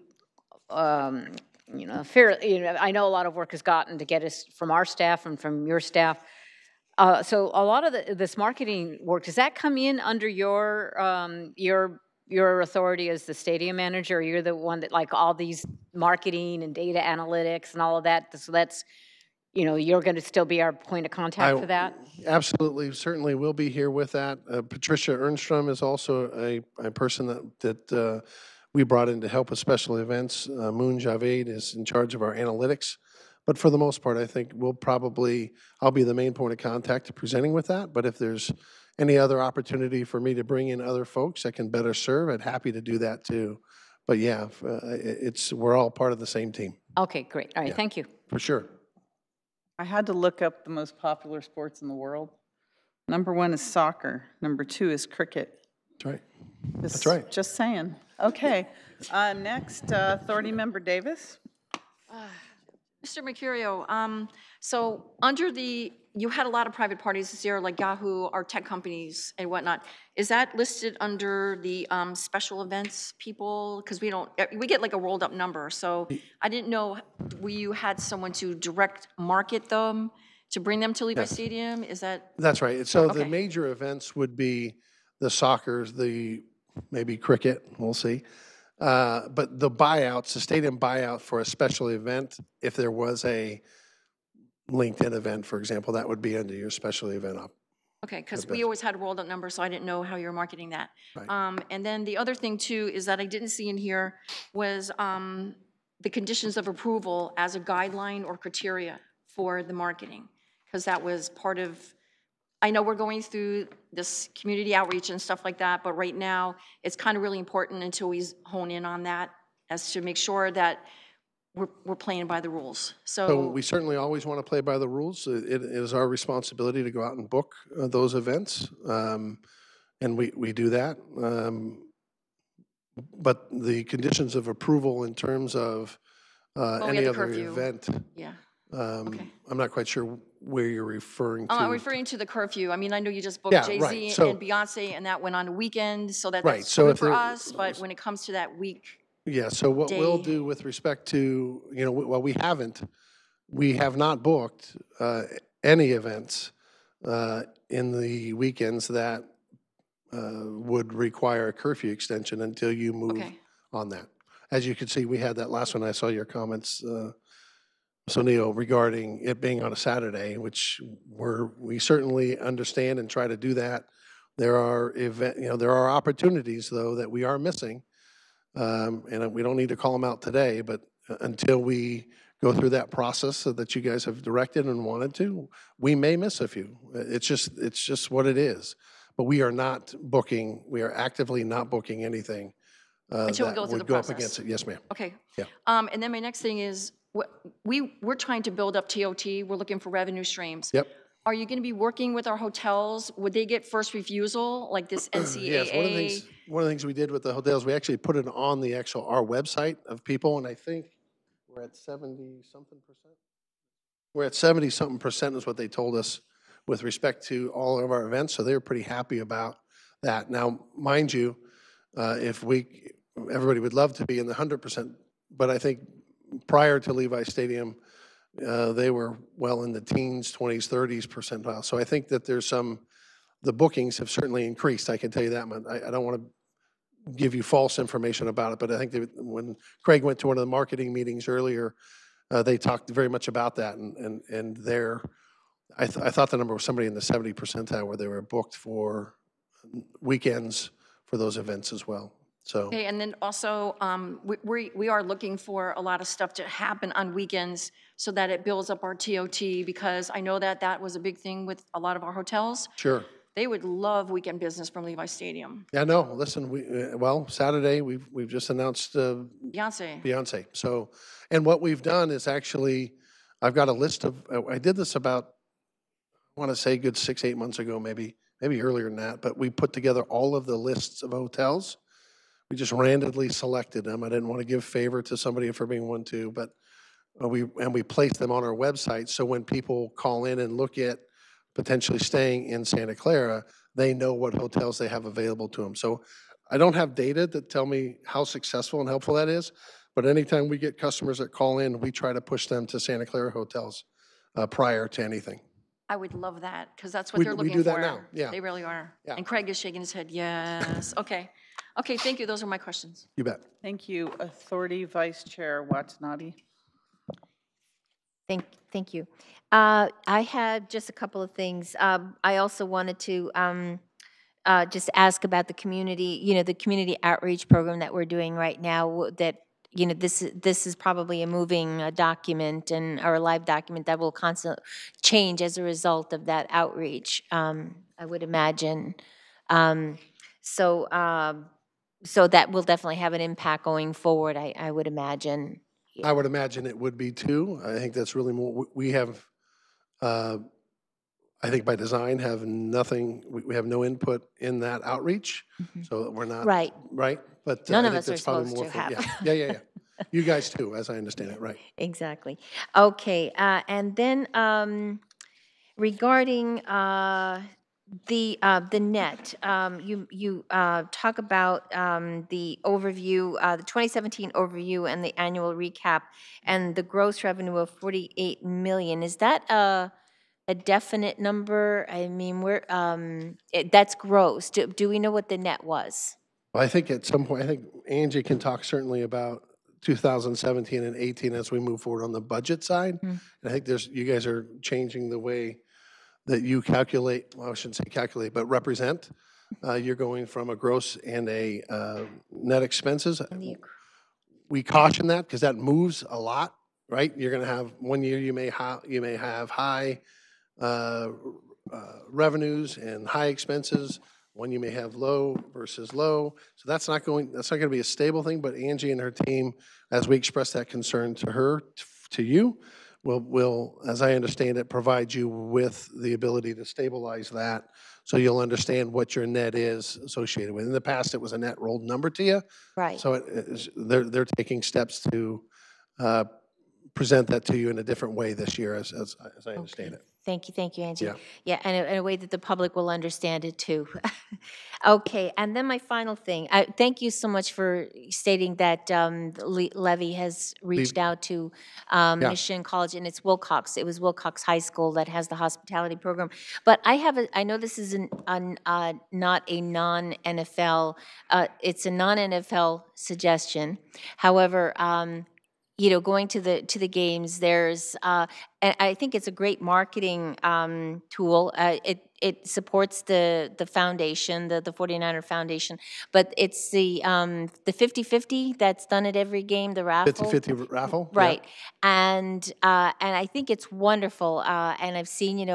I know a lot of work has gotten to get us from our staff and from your staff. So a lot of this marketing work, does that come in under your authority as the stadium manager, or you're the one that, like, all these marketing and data analytics and all of that, so that's, you're going to still be our point of contact for that? Absolutely. Certainly we'll be here with that. Patricia Ernstrom is also a person that we brought in to help with special events. Moon Javed is in charge of our analytics. But for the most part, I think I'll be the main point of contact presenting with that. But if there's any other opportunity for me to bring in other folks that can better serve, I'd happy to do that too. But yeah, we're all part of the same team. Okay, great. All right, thank you. For sure. I had to look up the most popular sports in the world. Number 1 is soccer. Number 2 is cricket. That's right. Just- That's right. Just saying. Okay. Next, Authority Member Davis. Mr. Mercurio, so under you had a lot of private parties this year, like Yahoo, our tech companies and whatnot. Is that listed under the special events people? Because we get like a rolled up number. So I didn't know, you had someone to direct market them, to bring them to Levi Yes. Stadium? Is that? That's right. So the Okay. major events would be the soccer, maybe cricket, we'll see. But the buyouts, the stadium buyout for a special event, if there was a LinkedIn event, for example, that would be under your special event up. Okay, because best. we always had a rolled up number, so I didn't know how you were marketing that. Right. And then the other thing too is that I didn't see in here was the conditions of approval as a guideline or criteria for the marketing, because that was part of, I know we're going through this community outreach and stuff like that, but right now it's kind of really important until we hone in on that as to make sure that we're playing by the rules. So we certainly always want to play by the rules. It is our responsibility to go out and book those events, and we do that. But the conditions of approval in terms of we any had the other curfew. event, Yeah. I'm not quite sure where you're referring to. I'm referring to the curfew. I mean, I know you just booked Yeah, Jay-Z right. So- and Beyonce, and that went on a weekend, so Right. that's So good if for there- us, but when it comes to that week, Yeah, so what we'll day. do with respect to, well, we have not booked any events in the weekends that would require a curfew extension until you move Okay. on that. As you can see, we had that last one. I saw your comments, Sunil, regarding it being on a Saturday, which we certainly understand and try to do that. There are opportunities, though, that we are missing. And we don't need to call them out today, but until we go through that process that you guys have directed and wanted to, we may miss a few. It's just what it is. But we are actively not booking anything Until we that go through would the go up process. against it. Yes, ma'am. Okay. Yeah. And then my next thing is, we're trying to build up TOT. We're looking for revenue streams. Yep. Are you going to be working with our hotels? Would they get first refusal, like this NCAA? Yes, one of the things we did with the hotels, we actually put it on our website of people, and I think we're at 70-something percent. We're at 70-something percent is what they told us with respect to all of our events, so they were pretty happy about that. Now, mind you, everybody would love to be in the 100%, but I think prior to Levi Stadium, they were well in the teens, 20s, 30s percentile. So I think that the bookings have certainly increased. I can tell you that much. I don't want to give you false information about it, but I think that when Craig went to one of the marketing meetings earlier, they talked very much about that. And I thought the number was somebody in the 70 percentile where they were booked for weekends for those events as well. So. Okay, and then also, we are looking for a lot of stuff to happen on weekends so that it builds up our TOT, because I know that was a big thing with a lot of our hotels. Sure. They would love weekend business from Levi Stadium. Yeah, no, listen, Saturday, we've just announced Beyonce. So, and what we've done is actually, I've got a list of, I did this about, I want to say good 6-8 months ago, maybe earlier than that, but we put together all of the lists of hotels. We just randomly selected them. I didn't want to give favor to somebody for being one, too, but we placed them on our website, so when people call in and look at potentially staying in Santa Clara, they know what hotels they have available to them. So I don't have data that tell me how successful and helpful that is, but anytime we get customers that call in, we try to push them to Santa Clara hotels prior to anything. I would love that, because that's what they're looking for. We do that now, yeah. They really are. Yeah. And Craig is shaking his head, yes. Okay. Okay, thank you. Those are my questions. You bet. Thank you, Authority Vice Chair Watanabe. Thank you. I had just a couple of things. I also wanted to just ask about the community, the community outreach program that we're doing right now. That this is probably a moving document or a live document that will constantly change as a result of that outreach. I would imagine. So that will definitely have an impact going forward. I would imagine. I would imagine it would be too. I think that's really more, we have, I I think by design, have nothing, we have no input in that outreach, so we're not. Right. Right? But None I of think us are that's probably supposed more to for, have. yeah. You guys too, as I understand it, right? Exactly. Okay, and then regarding the net, you talk about the overview, the 2017 overview and the annual recap, and the gross revenue of 48 million. Is that a definite number? I mean, that's gross. Do we know what the net was? Well, I think at some point, I think Angie can talk certainly about 2017 and 18 as we move forward on the budget side. And I think you guys are changing the way that you calculate, well, I shouldn't say calculate, but represent. You're going from a gross and a net expenses. We caution that because that moves a lot, right? You're going to have, one year you may have high revenues and high expenses. One you may have low versus low. So that's not going to be a stable thing, but Angie and her team, as we express that concern to her, to you, will, as I understand it, provide you with the ability to stabilize that so you'll understand what your net is associated with. In the past, it was a net rolled number to you. Right. So they're taking steps to present that to you in a different way this year, as I understand it. Thank you, Angie. Yeah. Yeah, and in a way that the public will understand it too. Okay, and then my final thing. Thank you so much for stating that Levy has reached out to Mission College, and it's Wilcox. It was Wilcox High School that has the hospitality program. But I know this is not a non-NFL. It's a non-NFL suggestion. However, going to the games, there's, and I think it's a great marketing tool. It supports the foundation, the 49er Foundation, but it's the 50-50 that's done at every game, the raffle. 50-50 raffle? Right. Yeah. And I think it's wonderful. And I've seen,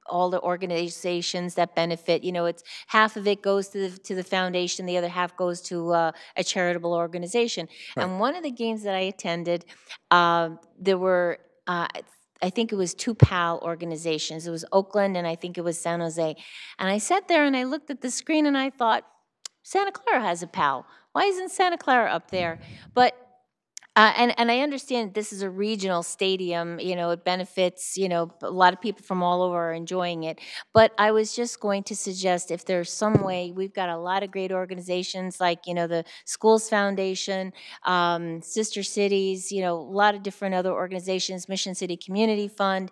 all the organizations that benefit. It's half of it goes to the foundation, the other half goes to a charitable organization. Right. And one of the games that I attended, there were, I think it was 2 PAL organizations. It was Oakland and I think it was San Jose. And I sat there and I looked at the screen and I thought, Santa Clara has a PAL. Why isn't Santa Clara up there? But and I understand this is a regional stadium, it benefits, a lot of people from all over are enjoying it. But I was just going to suggest if there's some way, we've got a lot of great organizations like, the Schools Foundation, Sister Cities, a lot of different other organizations, Mission City Community Fund,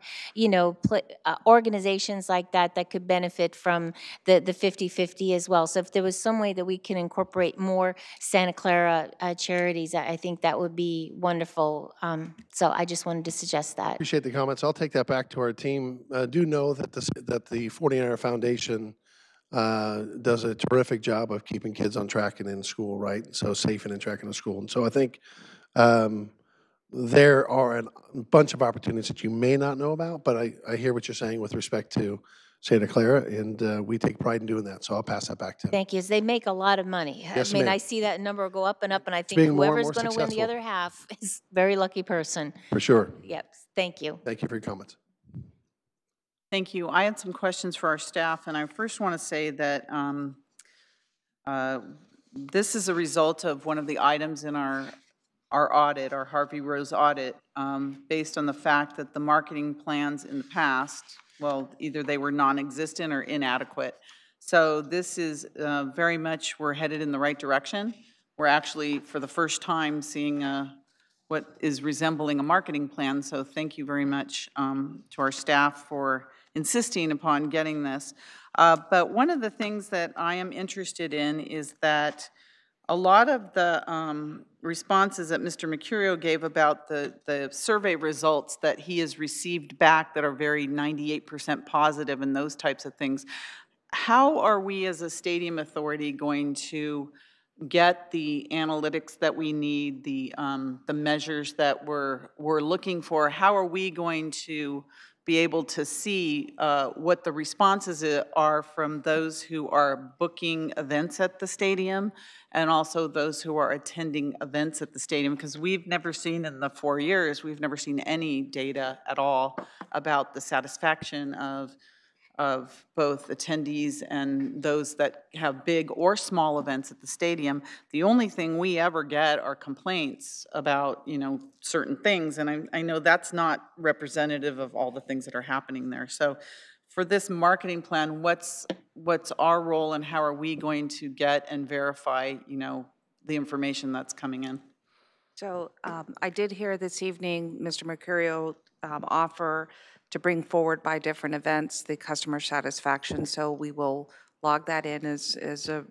organizations like that could benefit from the 50-50 as well. So if there was some way that we can incorporate more Santa Clara charities, I think that would be wonderful. So I just wanted to suggest that. Appreciate the comments. I'll take that back to our team. Do know that the 49er Foundation does a terrific job of keeping kids on track and in school, right? So safe and in track and in school. And so I think there are a bunch of opportunities that you may not know about, but I hear what you're saying with respect to Santa Clara, and we take pride in doing that. So I'll pass that back to him. Thank you. They make a lot of money. Yes, I mean, ma'am. I see that number go up and up, and I think being more and whoever's more going to win the successful. other half is a very lucky person. For sure. Yep. Thank you. Thank you for your comments. Thank you. I had some questions for our staff, and I first want to say that this is a result of one of the items in our audit, our Harvey Rose audit, based on the fact that the marketing plans in the past, well, either they were non-existent or inadequate. So this is very much, we're headed in the right direction. We're actually, for the first time, seeing what is resembling a marketing plan. So thank you very much to our staff for insisting upon getting this. But one of the things that I am interested in is that a lot of the responses that Mr. Mercurio gave about the survey results that he has received back that are very 98% positive and those types of things, how are we as a stadium authority going to get the analytics that we need, the measures that we're looking for? How are we going to be able to see what the responses are from those who are booking events at the stadium and also those who are attending events at the stadium, because we've never seen in the 4 years, we've never seen any data at all about the satisfaction of both attendees and those that have big or small events at the stadium. The only thing we ever get are complaints about, certain things, and I know that's not representative of all the things that are happening there. So for this marketing plan, what's our role and how are we going to get and verify, the information that's coming in? So I did hear this evening Mr. Mercurio offer to bring forward by different events the customer satisfaction. So we will log that in as a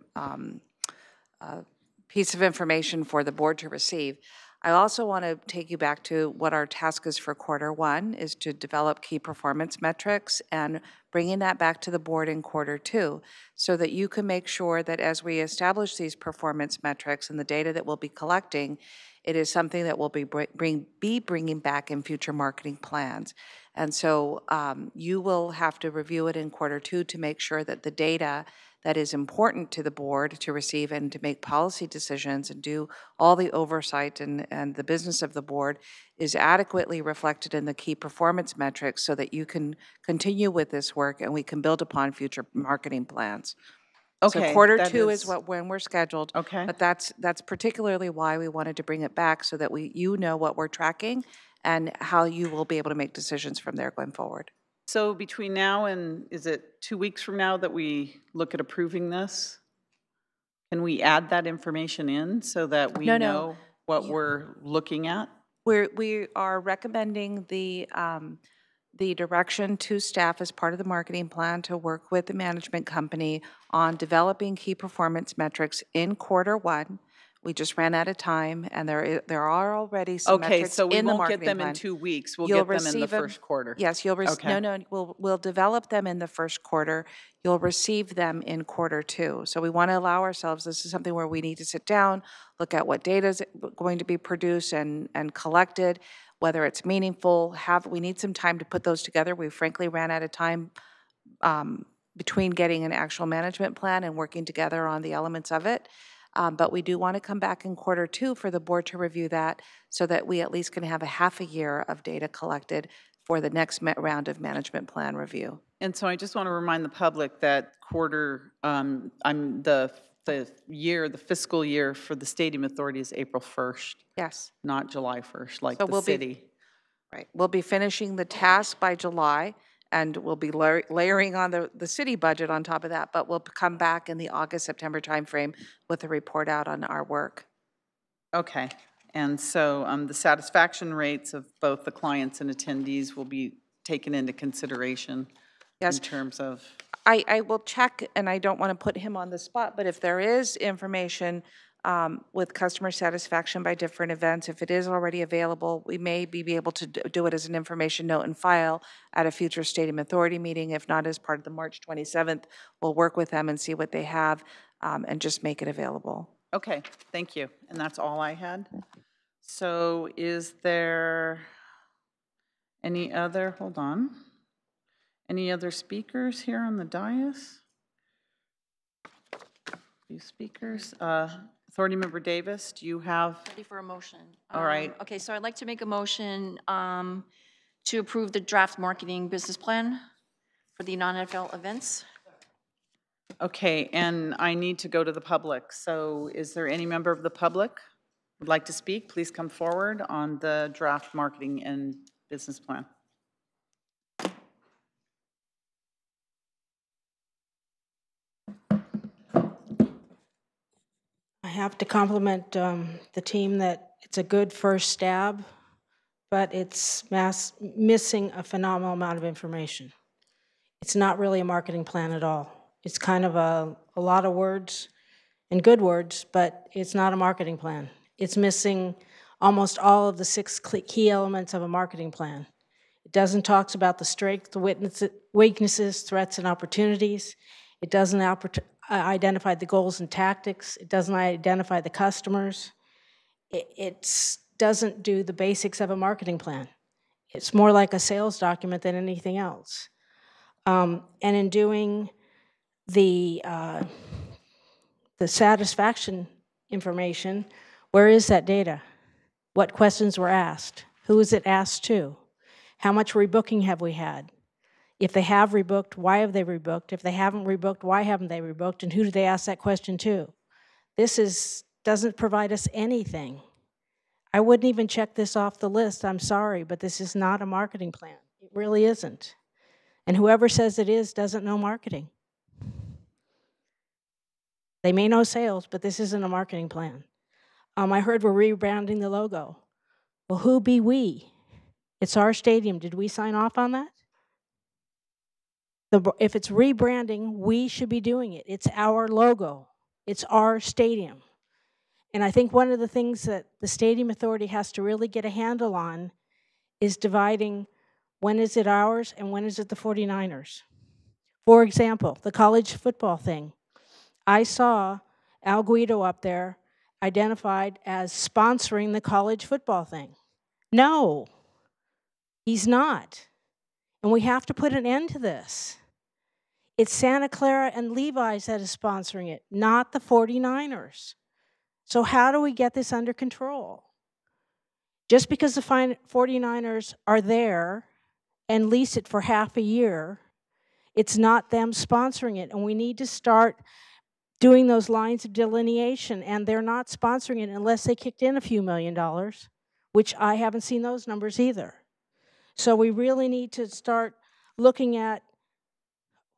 piece of information for the board to receive. I also want to take you back to what our task is for Q1, is to develop key performance metrics and bringing that back to the board in Q2 so that you can make sure that as we establish these performance metrics and the data that we'll be collecting, it is something that we'll be bringing back in future marketing plans. And so you will have to review it in Q2 to make sure that the data that is important to the board to receive and to make policy decisions and do all the oversight and the business of the board is adequately reflected in the key performance metrics so that you can continue with this work and we can build upon future marketing plans. Okay, so Q2 is when we're scheduled. Okay. But that's particularly why we wanted to bring it back so that you know what we're tracking and how you will be able to make decisions from there going forward. So between now and, is it 2 weeks from now that we look at approving this? Can we add that information in so that we know what we're looking at? We are recommending the direction to staff as part of the marketing plan to work with the management company on developing key performance metrics in Q1. We just ran out of time, and there are already some metrics so we in the won't marketing get them plan. in 2 weeks. We'll You'll get them in the receive them- first quarter. Yes, you'll receive. Okay. No, we'll develop them in the first quarter. You'll receive them in Q2. So we want to allow ourselves. This is something where we need to sit down, look at what data is going to be produced and collected, whether it's meaningful. We need some time to put those together. We frankly ran out of time between getting an actual management plan and working together on the elements of it. But we do want to come back in Q2 for the board to review that so that we at least can have a half a year of data collected for the next round of management plan review. And so I just want to remind the public that the fiscal year for the Stadium Authority is April 1st. Yes. Not July 1st, like So the city. Right. We'll be finishing the task by July, and we'll be layering on the city budget on top of that, but we'll come back in the August-September timeframe with a report out on our work. Okay. And so the satisfaction rates of both the clients and attendees will be taken into consideration in terms of... I will check, and I don't want to put him on the spot, but if there is information with customer satisfaction by different events, if it is already available, we may be able to do it as an information note and file at a future Stadium Authority meeting. If not, as part of the March 27th, we'll work with them and see what they have and just make it available. Okay, thank you. And that's all I had. So is there any other, hold on, any other speakers here on the dais? Few speakers. Authority Member Davis, do you have? Ready for a motion. All right. Okay, so I'd like to make a motion to approve the draft marketing business plan for the non-NFL events. Okay, and I need to go to the public. So is there any member of the public who would like to speak? Please come forward on the draft marketing and business plan. I have to compliment the team that it's a good first stab, but it's missing a phenomenal amount of information. It's not really a marketing plan at all. It's kind of a lot of words and good words, but it's not a marketing plan. It's missing almost all of the 6 key elements of a marketing plan. It doesn't talk about the strengths, the weaknesses, threats, and opportunities. It doesn't identify the goals and tactics. It doesn't identify the customers. It doesn't do the basics of a marketing plan. It's more like a sales document than anything else. And in doing the satisfaction information, where is that data? What questions were asked? Who is it asked to? How much rebooking have we had? If they have rebooked, why have they rebooked? If they haven't rebooked, why haven't they rebooked? And who do they ask that question to? This doesn't provide us anything. I wouldn't even check this off the list, I'm sorry, but this is not a marketing plan. It really isn't. And whoever says it is doesn't know marketing. They may know sales, but this isn't a marketing plan. I heard we're rebranding the logo. Well, who be we? It's our stadium. Did we sign off on that? If it's rebranding, we should be doing it. It's our logo. It's our stadium. And I think one of the things that the Stadium Authority has to really get a handle on is dividing when is it ours and when is it the 49ers. For example, the college football thing. I saw Al Guido up there identified as sponsoring the college football thing. No, he's not. And we have to put an end to this. It's Santa Clara and Levi's that is sponsoring it, not the 49ers. So how do we get this under control? Just because the 49ers are there and lease it for half a year, it's not them sponsoring it. And we need to start doing those lines of delineation. And they're not sponsoring it unless they kicked in a few $1 million, which I haven't seen those numbers either. So we really need to start looking at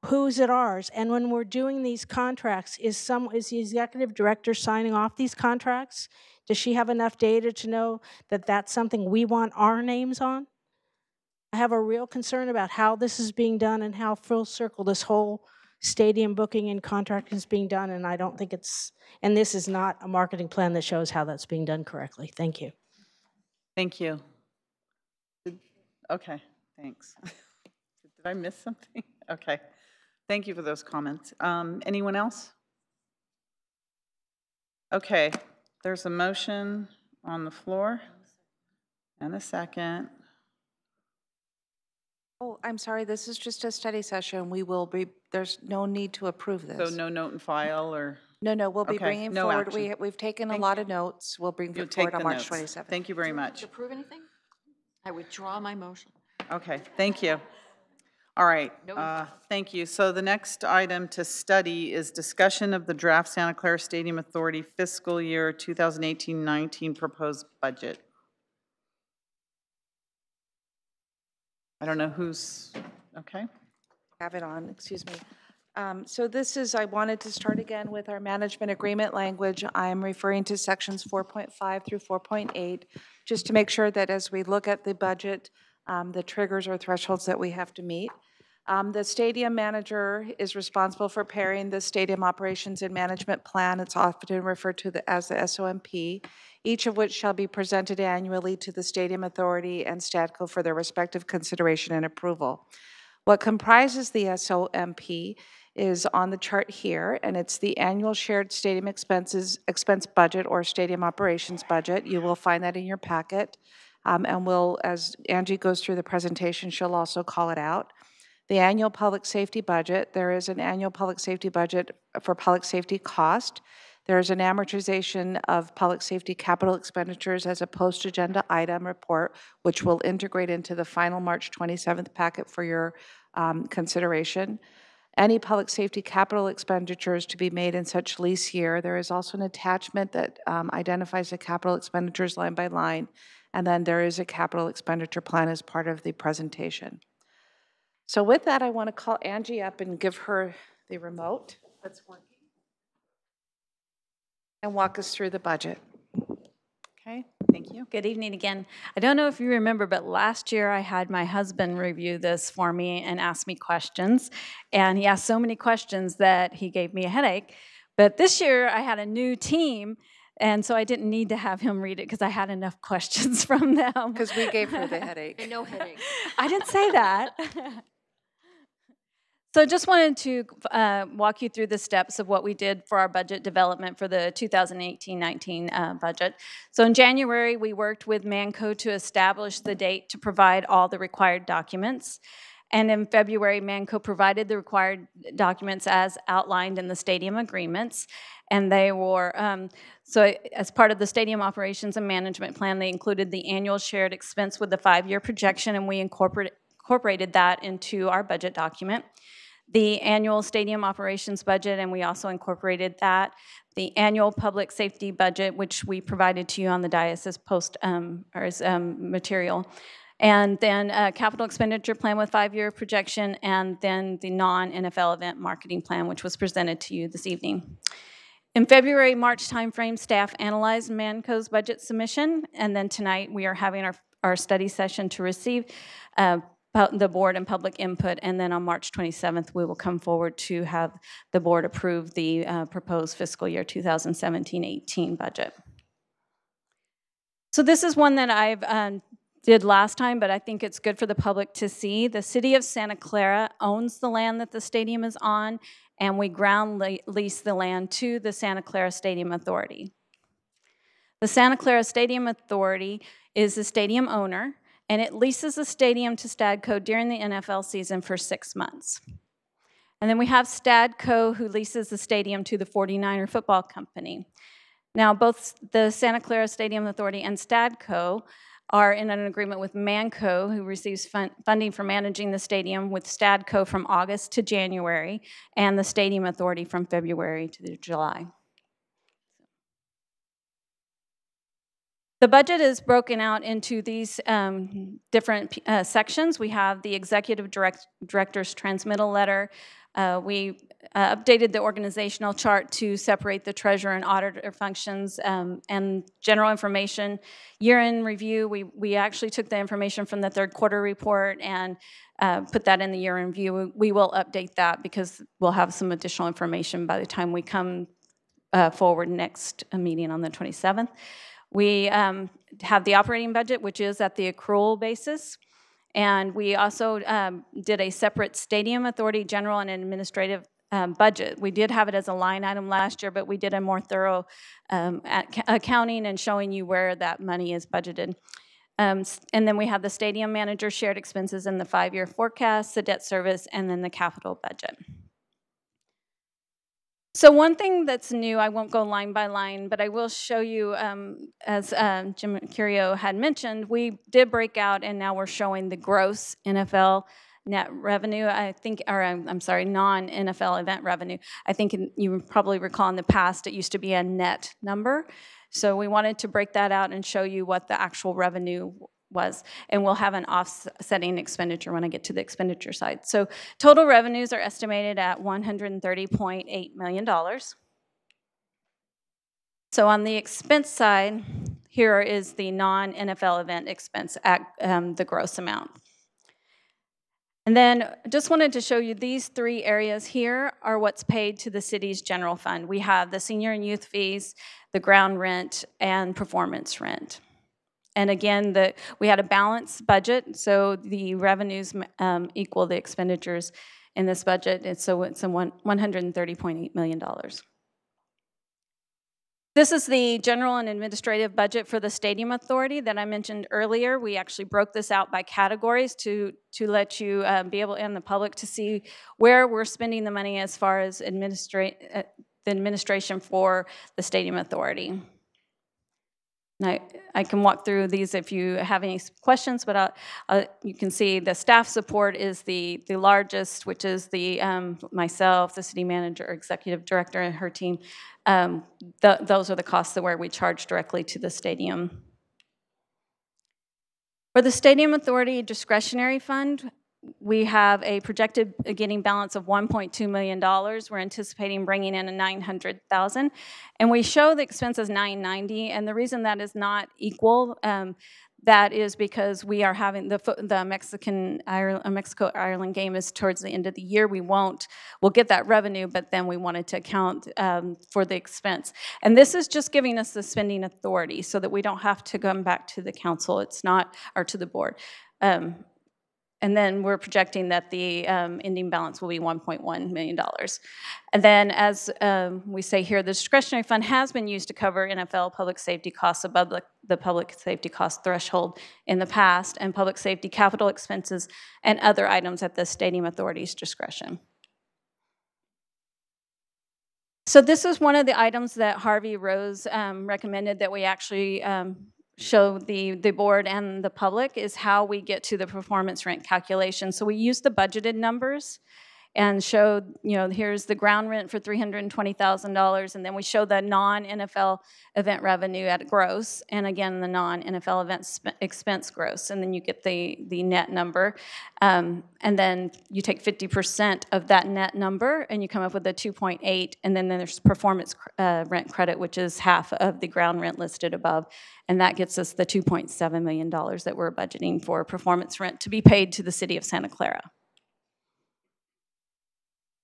who's it ours. And when we're doing these contracts, is the executive director signing off these contracts? Does she have enough data to know that that's something we want our names on? I have a real concern about how this is being done and how full circle this whole stadium booking and contracting is being done, and I don't think and this is not a marketing plan that shows how that's being done correctly. Thank you. Thank you. Okay, thanks. Did I miss something? Okay. Thank you for those comments. Anyone else? Okay, there's a motion on the floor and a second. Oh, I'm sorry, this is just a study session. There's no need to approve this. So no note and file or? No, we'll be Okay, bringing no forward. action. We've taken a Thank lot you. of notes. We'll bring You'll it forward take on the March notes. 27th. Thank you very much. To approve anything? I withdraw my motion. Okay, thank you. All right, thank you. So the next item to study is discussion of the draft Santa Clara Stadium Authority fiscal year 2018-19 proposed budget. I don't know who's, okay. Have it on, excuse me. So this is, I wanted to start again with our management agreement language. I'm referring to sections 4.5 through 4.8, just to make sure that as we look at the budget, the triggers or thresholds that we have to meet. The stadium manager is responsible for preparing the stadium operations and management plan. It's often referred to as the SOMP, each of which shall be presented annually to the Stadium Authority and STADCO for their respective consideration and approval. What comprises the SOMP is on the chart here, and it's the annual shared stadium expense budget or stadium operations budget. You will find that in your packet, and as Angie goes through the presentation, she'll also call it out. The annual public safety budget, there is an annual public safety budget for public safety cost. There is an amortization of public safety capital expenditures as a post-agenda item report, which will integrate into the final March 27th packet for your consideration. Any public safety capital expenditures to be made in such lease year. There is also an attachment that identifies the capital expenditures line by line, and then there is a capital expenditure plan as part of the presentation. So with that, I want to call Angie up and give her the remote that's working and walk us through the budget. Okay, thank you. Good evening again. I don't know if you remember, but last year I had my husband review this for me and ask me questions. And he asked so many questions that he gave me a headache. But this year I had a new team, and so I didn't need to have him read it because I had enough questions from them. Because we gave her the headache. And no headache. I didn't say that. So I just wanted to walk you through the steps of what we did for our budget development for the 2018-19 budget. So in January, we worked with Manco to establish the date to provide all the required documents. And in February, Manco provided the required documents as outlined in the stadium agreements. And they were, so as part of the stadium operations and management plan, they included the annual shared expense with the 5-year projection, and we incorporated that into our budget document. The annual stadium operations budget, and we also incorporated that. The annual public safety budget, which we provided to you on the dais as material. And then a capital expenditure plan with 5-year projection, and then the non-NFL event marketing plan, which was presented to you this evening. In February, March timeframe, staff analyzed Manco's budget submission, and then tonight we are having our study session to receive the board and public input, and then on March 27th, we will come forward to have the board approve the proposed fiscal year 2017-18 budget. So this is one that I've did last time, but I think it's good for the public to see. The city of Santa Clara owns the land that the stadium is on, and we ground lease the land to the Santa Clara Stadium Authority. The Santa Clara Stadium Authority is the stadium owner, and it leases the stadium to Stadco during the NFL season for 6 months. And then we have Stadco, who leases the stadium to the 49er Football Company. Now, both the Santa Clara Stadium Authority and Stadco are in an agreement with Manco, who receives funding for managing the stadium, with Stadco from August to January, and the Stadium Authority from February to July. The budget is broken out into these different sections. We have the executive director's transmittal letter. We updated the organizational chart to separate the treasurer and auditor functions, and general information. Year-end review, we actually took the information from the third quarter report and put that in the year-end review. We will update that because we'll have some additional information by the time we come forward next meeting on the 27th. We have the operating budget, which is at the accrual basis. And we also did a separate Stadium Authority general and administrative budget. We did have it as a line item last year, but we did a more thorough accounting and showing you where that money is budgeted. And then we have the stadium manager shared expenses in the 5-year forecast, the debt service, and then the capital budget. So one thing that's new, I won't go line by line, but I will show you, as Jim Curio had mentioned, we did break out, and now we're showing the gross NFL net revenue, I think, or I'm sorry, non-NFL event revenue. I think you probably recall in the past it used to be a net number. So we wanted to break that out and show you what the actual revenue was, and we'll have an offsetting expenditure when I get to the expenditure side. So total revenues are estimated at $130.8 million. So on the expense side, here is the non-NFL event expense at the gross amount. And then I just wanted to show you these 3 areas here are what's paid to the city's general fund. We have the senior and youth fees, the ground rent, and performance rent. And again, we had a balanced budget, so the revenues equal the expenditures in this budget, and so it's $130.8 million. This is the general and administrative budget for the Stadium Authority that I mentioned earlier. We actually broke this out by categories to let you be able, and the public, to see where we're spending the money as far as the administration for the Stadium Authority. Now, I can walk through these if you have any questions, but you can see the staff support is the largest, which is the myself, the city manager, executive director, and her team. Those are the costs where we charge directly to the stadium. For the Stadium Authority discretionary fund, we have a projected beginning balance of $1.2 million. We're anticipating bringing in a $900,000, and we show the expense as $990,000. And the reason that is not equal, that is because we are having the Mexico-Ireland game is towards the end of the year. We'll get that revenue, but then we wanted to account for the expense. And this is just giving us the spending authority so that we don't have to come back to the council. It's not, or to the board. And then we're projecting that the ending balance will be $1.1 million. And then, as we say here, the discretionary fund has been used to cover NFL public safety costs above the public safety cost threshold in the past, and public safety capital expenses and other items at the Stadium Authority's discretion. So this is one of the items that Harvey Rose recommended that we actually show the board and the public, is how we get to the performance rent calculation. So we use the budgeted numbers and showed, here's the ground rent for $320,000, and then we show the non-NFL event revenue at gross, and again, the non-NFL event expense gross, and then you get the net number. And then you take 50% of that net number, and you come up with a 2.8, and then there's performance rent credit, which is half of the ground rent listed above, and that gets us the $2.7 million that we're budgeting for performance rent to be paid to the city of Santa Clara.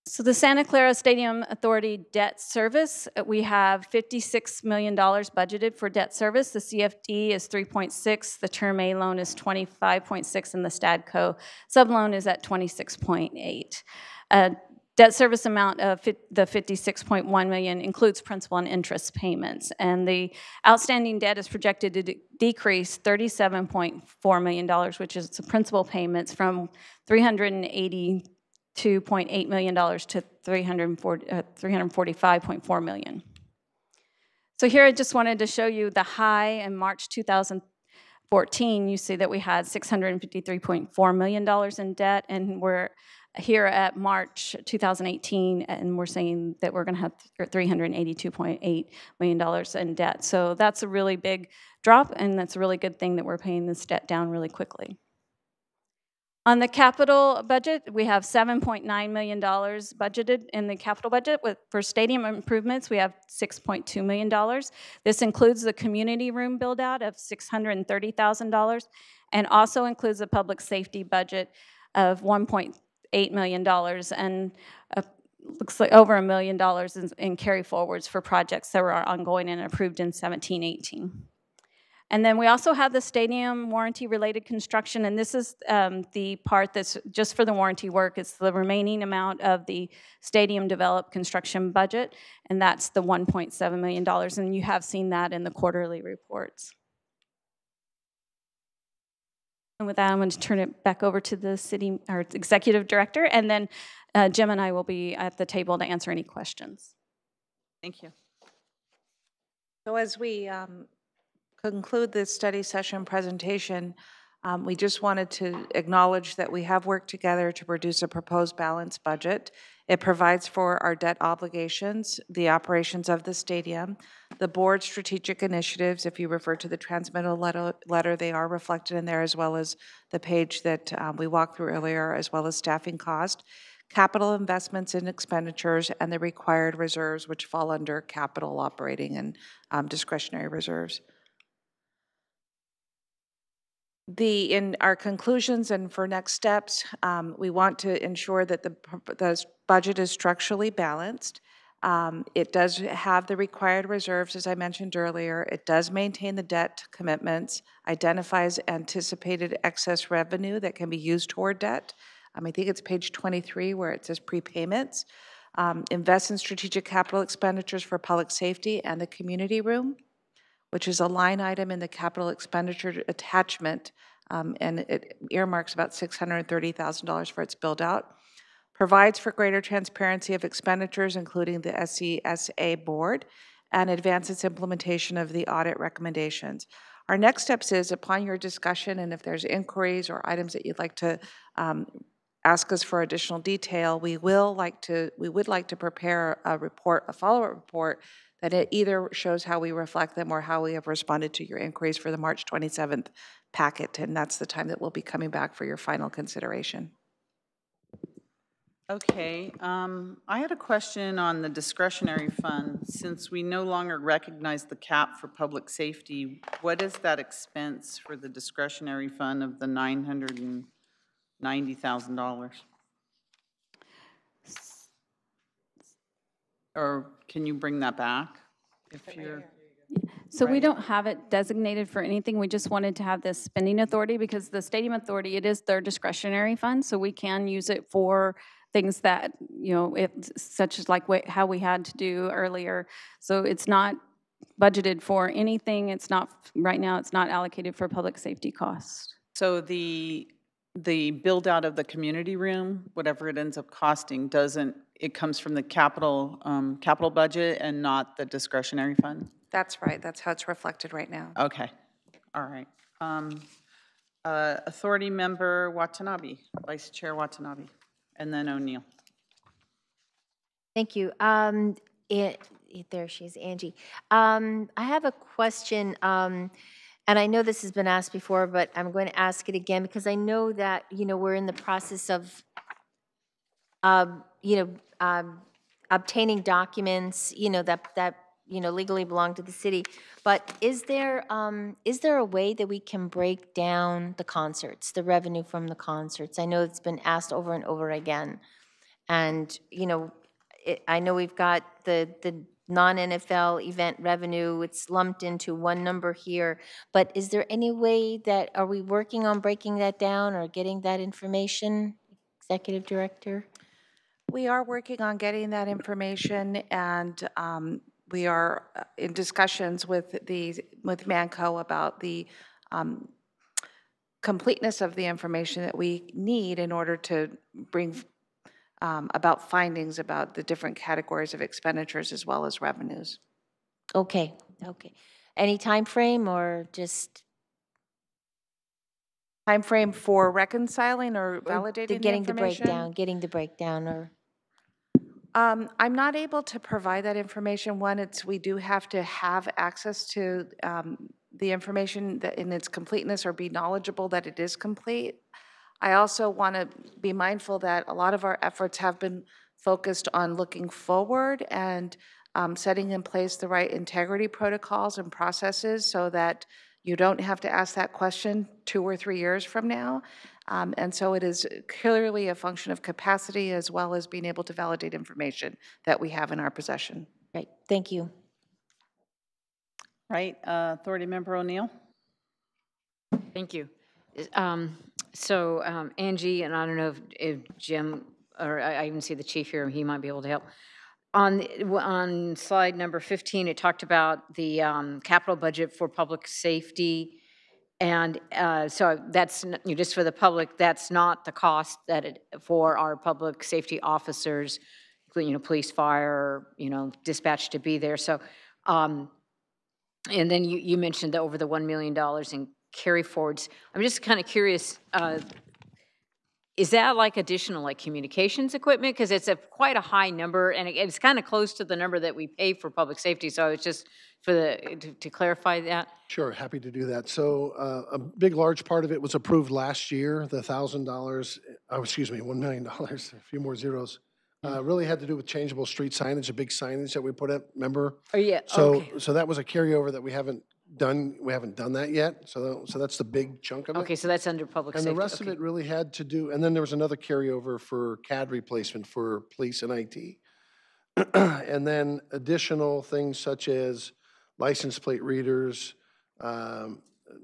So the Santa Clara Stadium Authority debt service, we have $56 million budgeted for debt service. The CFD is 3.6, the Term A loan is 25.6, and the Stadco subloan is at 26.8. Debt service amount of the $56.1 million includes principal and interest payments, and the outstanding debt is projected to decrease $37.4 million, which is the principal payments, from $382.8 million to $345.4 million. So here I just wanted to show you the high in March 2014. You see that we had $653.4 million in debt, and we're here at March 2018, and we're saying that we're going to have $382.8 million in debt. So that's a really big drop, and that's a really good thing that we're paying this debt down really quickly. On the capital budget, we have $7.9 million budgeted in the capital budget. For stadium improvements, we have $6.2 million. This includes the community room build-out of $630,000, and also includes a public safety budget of $1.8 million, and looks like over $1 million in carry forwards for projects that were ongoing and approved in 17-18. And then we also have the stadium warranty-related construction, and this is the part that's just for the warranty work. It's the remaining amount of the stadium developed construction budget, and that's the $1.7 million, and you have seen that in the quarterly reports. And with that, I'm going to turn it back over to the city, or executive director, and then Jim and I will be at the table to answer any questions. Thank you. So as we conclude this study session presentation, we just wanted to acknowledge that we have worked together to produce a proposed balanced budget. It provides for our debt obligations, the operations of the stadium, the board's strategic initiatives. If you refer to the transmittal letter, they are reflected in there, as well as the page that we walked through earlier, as well as staffing cost, capital investments and expenditures, and the required reserves, which fall under capital operating and discretionary reserves. In our conclusions and for next steps, we want to ensure that the budget is structurally balanced. It does have the required reserves, as I mentioned earlier. It does maintain the debt commitments, identifies anticipated excess revenue that can be used toward debt. I think it's page 23 where it says prepayments. Invest in strategic capital expenditures for public safety and the community room, which is a line item in the capital expenditure attachment, and it earmarks about $630,000 for its build-out. Provides for greater transparency of expenditures, including the SCSA board, and advances implementation of the audit recommendations. Our next steps is, upon your discussion, and if there's inquiries or items that you'd like to ask us for additional detail, we would like to prepare a report, a follow-up report, that it either shows how we reflect them or how we have responded to your inquiries for the March 27th packet, and that's the time that we'll be coming back for your final consideration. Okay, I had a question on the discretionary fund. Since we no longer recognize the cap for public safety, what is that expense for the discretionary fund of the $990,000? Or can you bring that back? If you're So we don't have it designated for anything. We just wanted to have this spending authority because the stadium authority, it is their discretionary fund, so we can use it for things that, such as like how we had to do earlier. So it's not budgeted for anything. It's not, right now, it's not allocated for public safety costs. So the build-out of the community room, whatever it ends up costing, it comes from the capital budget and not the discretionary fund? That's right. That's how it's reflected right now. Okay, all right. Authority member Watanabe, Vice Chair Watanabe, and then O'Neill. Thank you. There she is, Angie. I have a question, and I know this has been asked before, but I'm going to ask it again because I know that, we're in the process of, obtaining documents, that legally belong to the city. But is there a way that we can break down the concerts, the revenue from the concerts? I know it's been asked over and over again. And, I know we've got the non-NFL event revenue, it's lumped into one number here, but is there any way are we working on breaking that down or getting that information, Executive Director? We are working on getting that information, and we are in discussions with Manco about the completeness of the information that we need in order to bring about findings about the different categories of expenditures as well as revenues. Okay. Any time frame or just? Time frame for reconciling or validating getting the information? Getting the breakdown or? I'm not able to provide that information. One, we do have to have access to the information in its completeness or be knowledgeable that it is complete. I also want to be mindful that a lot of our efforts have been focused on looking forward and setting in place the right integrity protocols and processes so that you don't have to ask that question 2 or 3 years from now. And so it is clearly a function of capacity as well as being able to validate information that we have in our possession. Right, thank you. Right, Authority Member O'Neill. Thank you. So Angie, and I don't know if Jim, or I even see the chief here, he might be able to help. On slide number 15, it talked about the capital budget for public safety. And so that's, just for the public, that's not the cost for our public safety officers, including, police, fire, dispatch to be there. So, and then you mentioned that over the $1 million in carry forwards. I'm just kind of curious, is that like additional like communications equipment? Because it's quite a high number, and it's kind of close to the number that we pay for public safety. So it's just to clarify that. Sure, happy to do that. So a large part of it was approved last year, the $1,000, $1 million, a few more zeros. Really had to do with changeable street signage, a big signage that we put up, remember? Oh, yeah, So, okay. So that was a carryover that we haven't done that yet. So that's the big chunk of it. Okay, so that's under public safety. And the rest of it really had to do, and then there was another carryover for CAD replacement for police and IT. And then additional things such as license plate readers,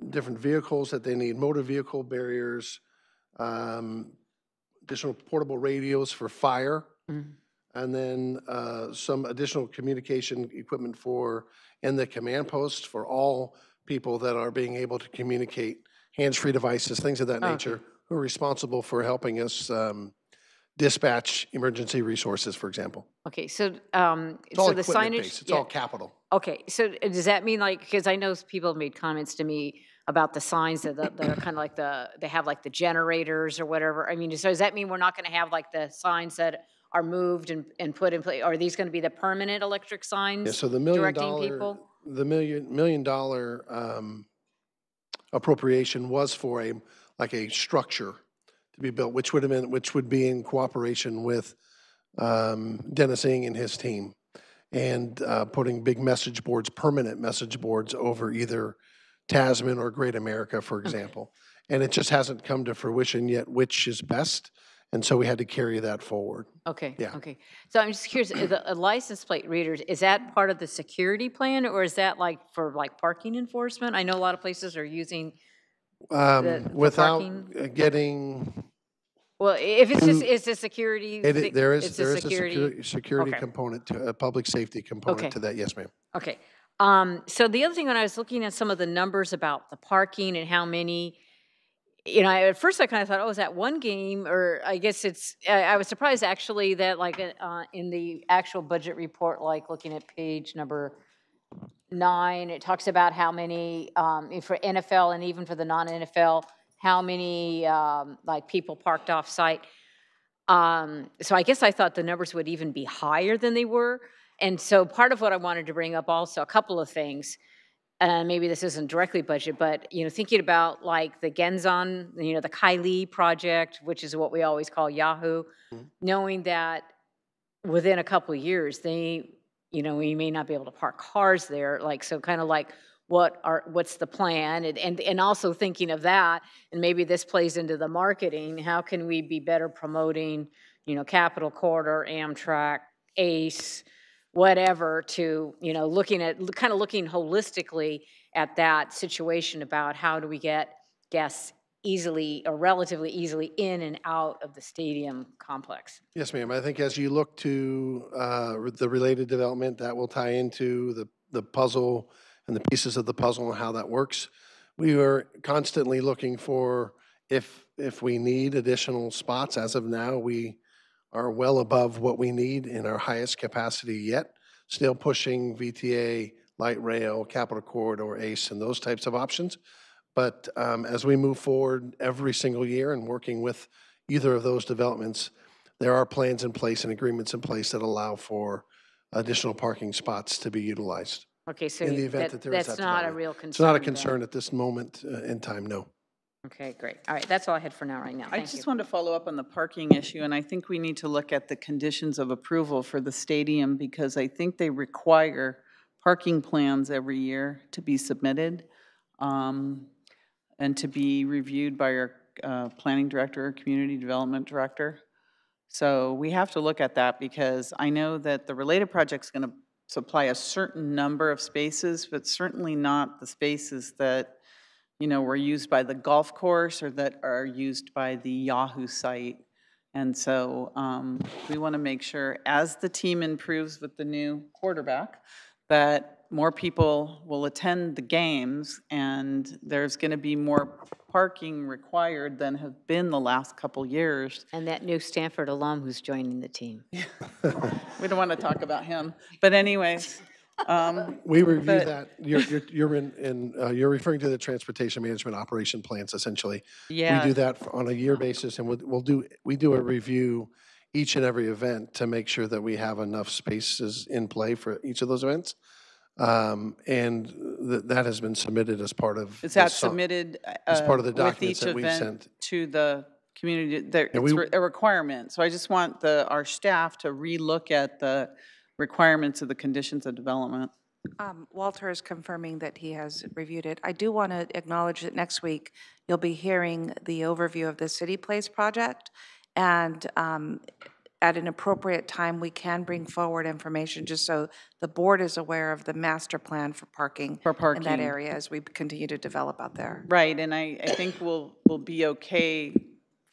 different vehicles that they need, motor vehicle barriers, additional portable radios for fire, and then some additional communication equipment in the command post for all people that are being able to communicate, hands-free devices, things of that nature, who are responsible for helping us dispatch emergency resources, for example. Okay, so It's all so the equipment signage, based. It's all capital. Okay, so does that mean because I know people have made comments to me about the signs that are kind of like they have like the generators or whatever. I mean, so does that mean we're not going to have like the signs that are moved and put in place? Are these going to be the permanent electric signs? Yeah, so the directing people? The $1 million appropriation was for a structure to be built, which would be in cooperation with Dennis Ng and his team, and putting big message boards, permanent message boards over either Tasman or Great America, for example. And it just hasn't come to fruition yet, which is best. And so we had to carry that forward. Okay, Yeah. okay. So I'm just curious, a license plate readers, is that part of the security plan, or is that like for like parking enforcement? I know a lot of places are using for Without parking. getting, Well, if it's just, it's a security, there is it's a security. security Okay. component to, a public safety component Okay. to that, yes, ma'am. Okay. So the other thing, when I was looking at some of the numbers about the parking and how many, you know, at first I kind of thought, oh, is that one game? Or I guess it's, I was surprised actually that like in the actual budget report, like looking at page number 9, it talks about how many, for NFL and even for the non-NFL, how many like people parked off site. So I guess I thought the numbers would even be higher than they were. And so part of what I wanted to bring up also, a couple of things, maybe this isn't directly budget, but, you know, thinking about like the Genzon, you know, the Kylie project, which is what we always call Yahoo, knowing that within a couple of years, they, you know, we may not be able to park cars there. Like, so kind of like, what's the plan? And also thinking of that, and maybe this plays into the marketing, how can we be better promoting, you know, Capitol Corridor, Amtrak, ACE, whatever, to, you know, looking at, kind of looking holistically at that situation about how do we get guests easily or relatively easily in and out of the stadium complex. Yes, ma'am. I think as you look to the related development, that will tie into the puzzle and the pieces of the puzzle and how that works. We are constantly looking for if we need additional spots. As of now, we are well above what we need in our highest capacity yet, still pushing VTA, light rail, Capitol Corridor, ACE, and those types of options. But as we move forward every single year and working with either of those developments, there are plans in place and agreements in place that allow for additional parking spots to be utilized. Okay, so In the event that there is that's that not a development. real concern. It's not a then. concern at this moment in time, no. Okay, great. All right, that's all I had for now, right now. I Thank you. just want to follow up on the parking issue, and I think we need to look at the conditions of approval for the stadium, because I think they require parking plans every year to be submitted and to be reviewed by our planning director or community development director. So we have to look at that, because I know that the related project's going to supply a certain number of spaces, but certainly not the spaces that, you know, were used by the golf course or that are used by the Yahoo site. And so we want to make sure, as the team improves with the new quarterback, that more people will attend the games, and there's going to be more parking required than have been the last couple years. And that new Stanford alum who's joining the team. We don't want to talk about him, but anyways. We review but- that. You're referring to the transportation management operation plans, essentially. Yeah. We do that on a year basis, and we do a review each and every event to make sure that we have enough spaces in play for each of those events. And that has been submitted as part of. Is that the submitted as part of the with documents each that we've event sent. to the community? It's we- a requirement. So I just want our staff to relook at the requirements of the conditions of development. Walter is confirming that he has reviewed it. I do want to acknowledge that next week you'll be hearing the overview of the City Place project, and at an appropriate time, we can bring forward information just so the board is aware of the master plan for parking in that parking. area as we continue to develop out there. Right, and I think we'll be okay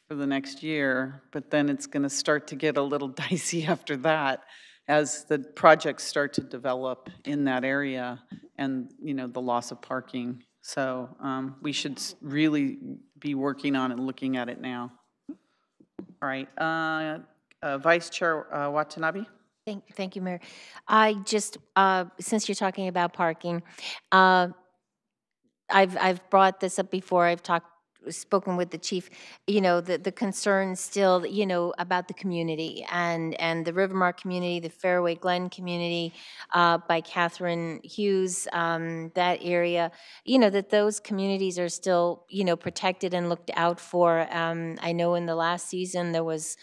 for the next year, but then it's going to start to get a little dicey after that as the projects start to develop in that area and, you know, the loss of parking. So we should really be working on it, looking at it now. All right, Vice Chair Watanabe? Thank you, Mayor. I just, since you're talking about parking, I've brought this up before. I've spoken with the chief, you know, the concern still, you know, about the community and the Rivermark community, the Fairway Glen community, by Catherine Hughes, that area, you know, that those communities are still, you know, protected and looked out for. I know in the last season there was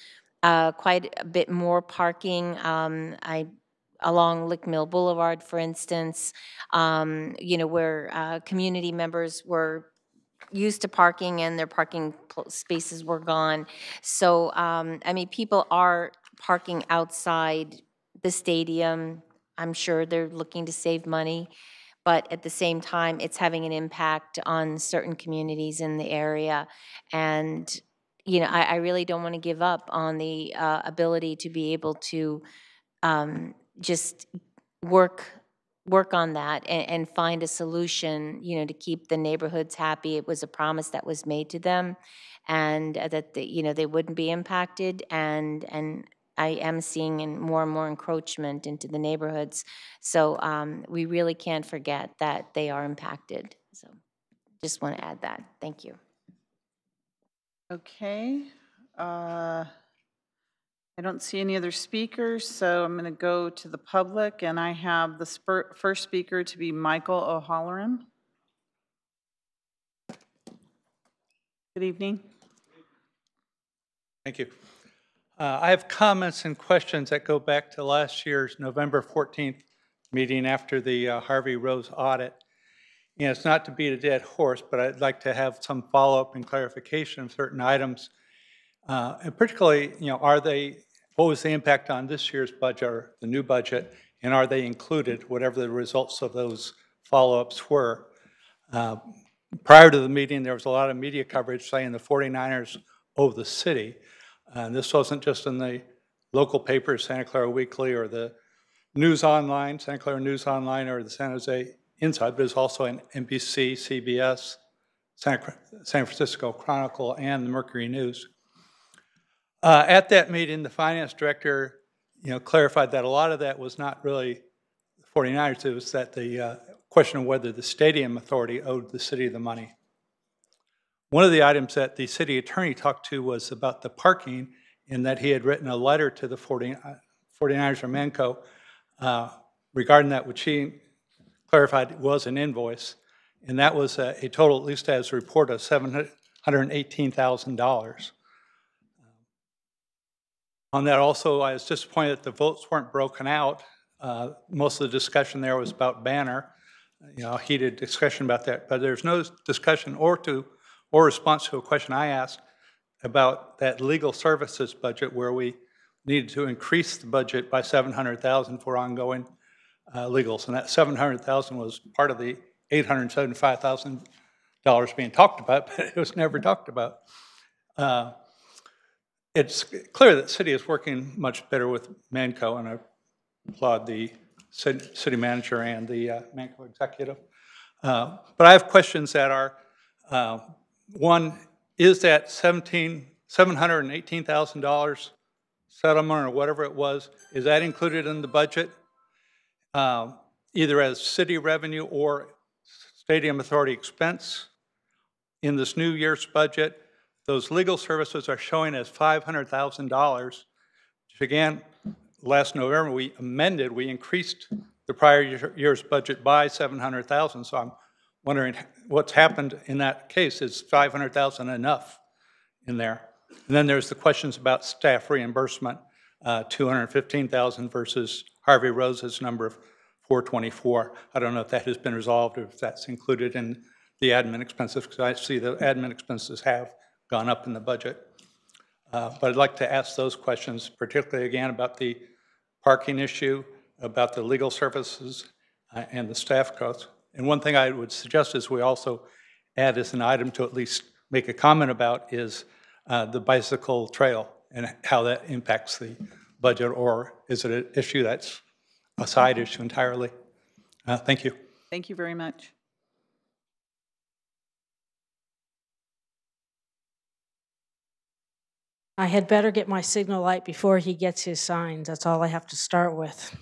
quite a bit more parking. Along Lick Mill Boulevard, for instance, you know, where community members were used to parking and their parking spaces were gone. So, I mean, people are parking outside the stadium. I'm sure they're looking to save money, but at the same time, it's having an impact on certain communities in the area. And, you know, I really don't want to give up on the ability to be able to just work on that and find a solution, you know, to keep the neighborhoods happy. It was a promise that was made to them, and that you know, they wouldn't be impacted. And I am seeing more and more encroachment into the neighborhoods. So we really can't forget that they are impacted. So just want to add that. Thank you. Okay. I don't see any other speakers, so I'm going to go to the public, and I have the first speaker to be Michael O'Halloran. Good evening. Thank you. I have comments and questions that go back to last year's November 14th meeting after the Harvey Rose audit. And it's not to beat a dead horse, but I'd like to have some follow-up and clarification of certain items. And particularly, you know, what was the impact on this year's budget or the new budget, and are they included, whatever the results of those follow-ups were? Prior to the meeting, there was a lot of media coverage saying the 49ers owe the city. And this wasn't just in the local papers, Santa Clara Weekly, or the News Online, Santa Clara News Online, or the San Jose Inside, but it was also in NBC, CBS, San Francisco Chronicle, and the Mercury News. At that meeting, the finance director, you know, clarified that a lot of that was not really the 49ers. It was that the question of whether the stadium authority owed the city the money. One of the items that the city attorney talked to was about the parking, and that he had written a letter to the 49ers or Manco regarding that, which he clarified was an invoice, and that was a total, at least as a report, of $718,000. On that also, I was disappointed that the votes weren't broken out. Most of the discussion there was about Banner, you know, heated discussion about that, but there's no discussion or response to a question I asked about that legal services budget, where we needed to increase the budget by $700,000 for ongoing legals, and that $700,000 was part of the $875,000 being talked about, but it was never talked about. It's clear that the city is working much better with Manco, and I applaud the city manager and the Manco executive. But I have questions that are, one, is that $718,000 settlement or whatever it was, is that included in the budget, either as city revenue or stadium authority expense in this new year's budget? Those legal services are showing as $500,000, which again, last November we increased the prior year's budget by $700,000. So I'm wondering what's happened in that case. Is $500,000 enough in there? And then there's the questions about staff reimbursement, $215,000 versus Harvey Rose's number of $424,000. I don't know if that has been resolved or if that's included in the admin expenses, because I see the admin expenses have gone up in the budget. But I'd like to ask those questions, particularly again about the parking issue, about the legal services, and the staff costs. And one thing I would suggest is we also add as an item to at least make a comment about is the bicycle trail and how that impacts the budget, or is it an issue that's a side issue entirely? Thank you. Thank you very much. I had better get my signal light before he gets his signs. That's all I have to start with.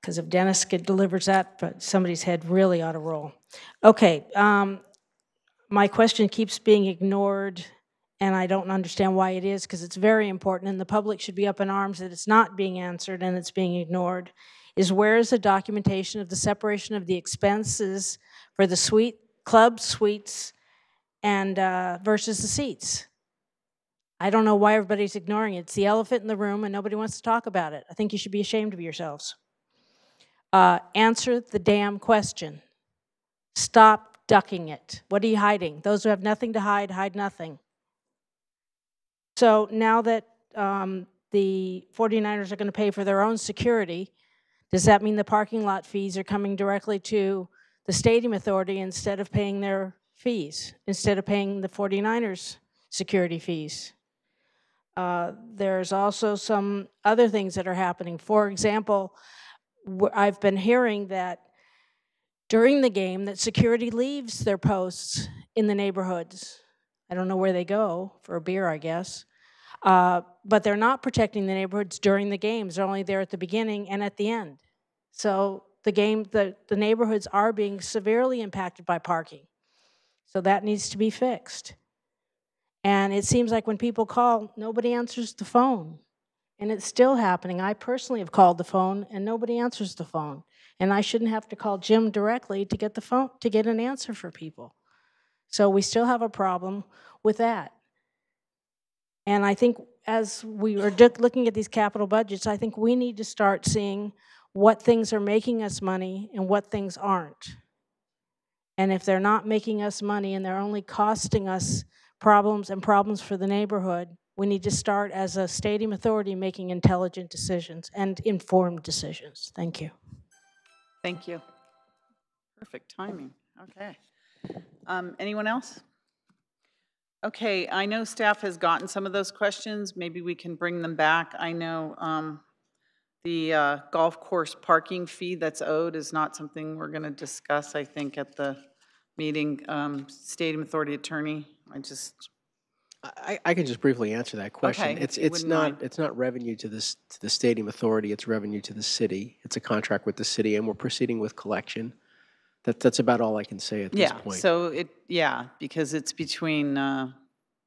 Because if Dennis delivers that, but somebody's head really ought to roll. Okay, my question keeps being ignored, and I don't understand why it is, because it's very important, and the public should be up in arms that it's not being answered and it's being ignored, is where is the documentation of the separation of the expenses for the club suites and versus the seats? I don't know why everybody's ignoring it. It's the elephant in the room, and nobody wants to talk about it. I think you should be ashamed of yourselves. Answer the damn question. Stop ducking it. What are you hiding? Those who have nothing to hide, hide nothing. So now that the 49ers are going to pay for their own security, does that mean the parking lot fees are coming directly to the Stadium Authority instead of paying their fees, instead of paying the 49ers security fees? There's also some other things that are happening. For example, I've been hearing that during the game that security leaves their posts in the neighborhoods. I don't know where they go, for a beer, I guess. But they're not protecting the neighborhoods during the games. They're only there at the beginning and at the end. So the neighborhoods are being severely impacted by parking. So that needs to be fixed. And it seems like when people call, nobody answers the phone. And it's still happening. I personally have called the phone and nobody answers the phone. And I shouldn't have to call Jim directly to get the phone, to get an answer for people. So we still have a problem with that. And I think as we are looking at these capital budgets, I think we need to start seeing what things are making us money and what things aren't. And if they're not making us money and they're only costing us problems and problems for the neighborhood, we need to start as a stadium authority making intelligent decisions and informed decisions. Thank you. Thank you. Perfect timing. Okay. Anyone else? Okay, I know staff has gotten some of those questions. Maybe we can bring them back. I know the golf course parking fee that's owed is not something we're going to discuss, I think, at the meeting. Stadium Authority Attorney, I can just briefly answer that question. Okay, if you It's wouldn't mind. not revenue to the Stadium Authority. It's revenue to the city. It's a contract with the city, and we're proceeding with collection. That's about all I can say at this point. So because it's between the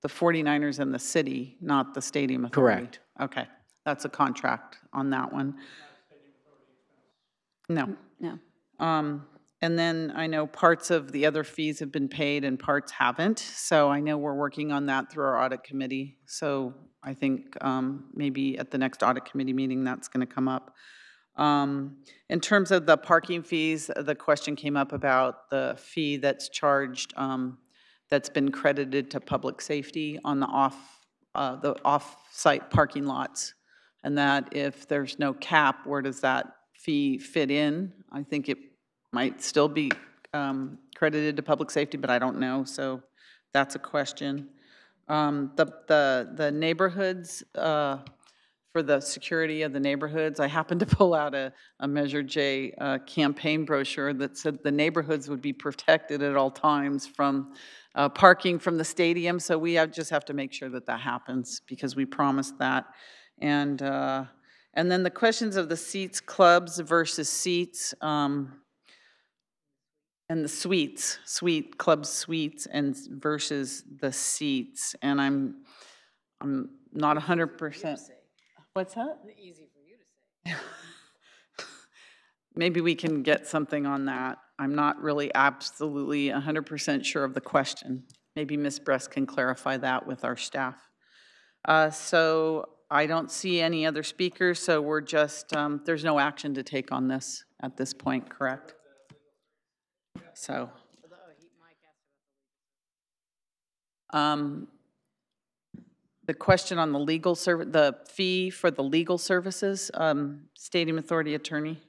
49ers and the city, not the Stadium Authority. Correct. Okay, that's a contract on that one. No. And then I know parts of the other fees have been paid and parts haven't. So I know we're working on that through our audit committee. So I think maybe at the next audit committee meeting, that's going to come up. In terms of the parking fees, the question came up about the fee that's charged, that's been credited to public safety on the off-site parking lots. And that if there's no cap, where does that fee fit in? I think it might still be credited to public safety, but I don't know, so that's a question. The neighborhoods, for the security of the neighborhoods, I happened to pull out a Measure J campaign brochure that said the neighborhoods would be protected at all times from parking from the stadium, so we just have to make sure that that happens because we promised that. And then the questions of the seats, clubs versus seats, and the suites, club suites, and versus the seats. And I'm not 100%. What's that? Easy for you to say. Maybe we can get something on that. I'm not really absolutely 100% sure of the question. Maybe Ms. Bress can clarify that with our staff. So I don't see any other speakers, so we're just, there's no action to take on this at this point, correct? So, the question on the legal the fee for the legal services, Stadium Authority Attorney?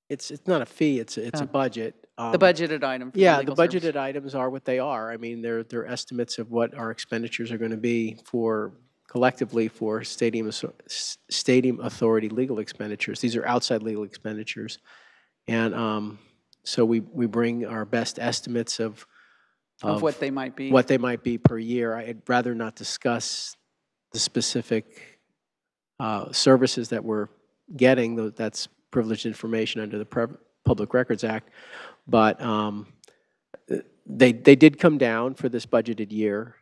It's not a fee, it's a budget. The budgeted item. For Yeah, the the legal budgeted service. items are what they are. I mean, they're estimates of what our expenditures are going to be for collectively for Stadium Authority legal expenditures. These are outside legal expenditures. And so we bring our best estimates of what they might be. What they might be per year. I'd rather not discuss the specific services that we're getting. That's privileged information under the Public Records Act. But they did come down for this budgeted year,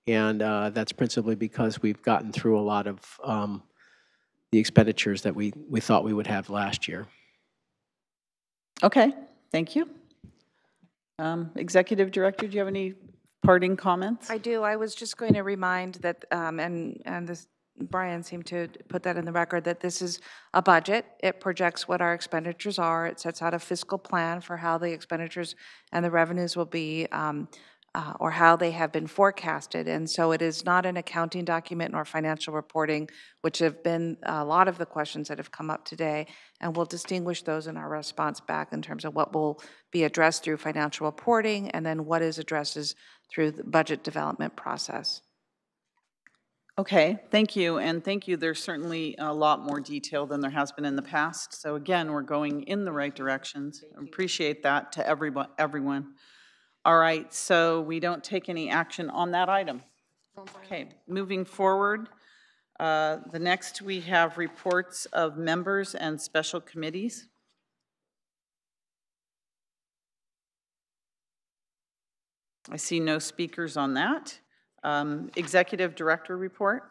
and that's principally because we've gotten through a lot of the expenditures that we thought we would have last year. Okay, thank you. Executive Director, do you have any parting comments? I do. I was just going to remind that, and Brian seemed to put that in the record, that this is a budget. It projects what our expenditures are. It sets out a fiscal plan for how the expenditures and the revenues will be, or how they have been forecasted. And so it is not an accounting document nor financial reporting, which have been a lot of the questions that have come up today. And we'll distinguish those in our response back in terms of what will be addressed through financial reporting and then what is addressed through the budget development process. Okay, thank you, and thank you. There's certainly a lot more detail than there has been in the past. So again, we're going in the right directions. I appreciate that to everyone. All right, so we don't take any action on that item. Okay, moving forward, the next we have reports of members and special committees. I see no speakers on that. Executive Director report.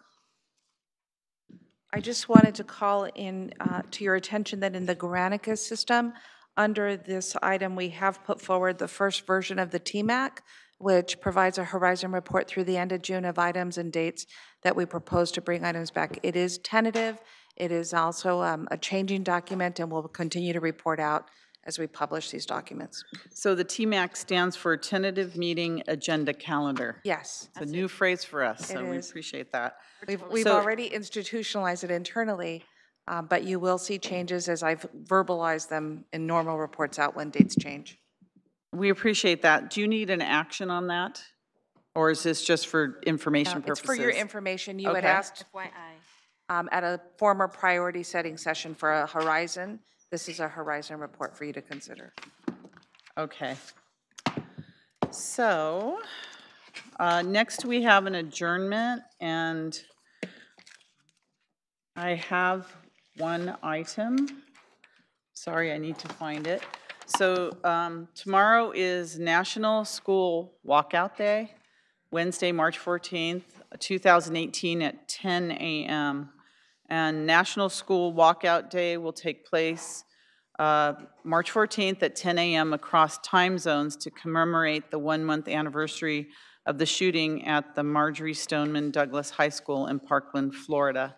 I just wanted to call in to your attention that in the Granicus system, under this item, we have put forward the first version of the TMAC, which provides a horizon report through the end of June of items and dates that we propose to bring items back. It is tentative. It is also a changing document, and we'll continue to report out as we publish these documents. So the TMAC stands for Tentative Meeting Agenda Calendar. Yes. It's a new phrase for us, so we is. appreciate that. We've already institutionalized it internally, but you will see changes as I've verbalized them in normal reports out when dates change. We appreciate that. Do you need an action on that? Or is this just for information purposes? It's for your information. You had Okay. asked at a former priority setting session for a horizon. This is a horizon report for you to consider. Okay. So next we have an adjournment, and I have one item. Sorry, I need to find it. So tomorrow is National School Walkout Day, Wednesday, March 14th, 2018 at 10 a.m. And National School Walkout Day will take place March 14th at 10 a.m. across time zones to commemorate the 1-month anniversary of the shooting at the Marjory Stoneman Douglas High School in Parkland, Florida.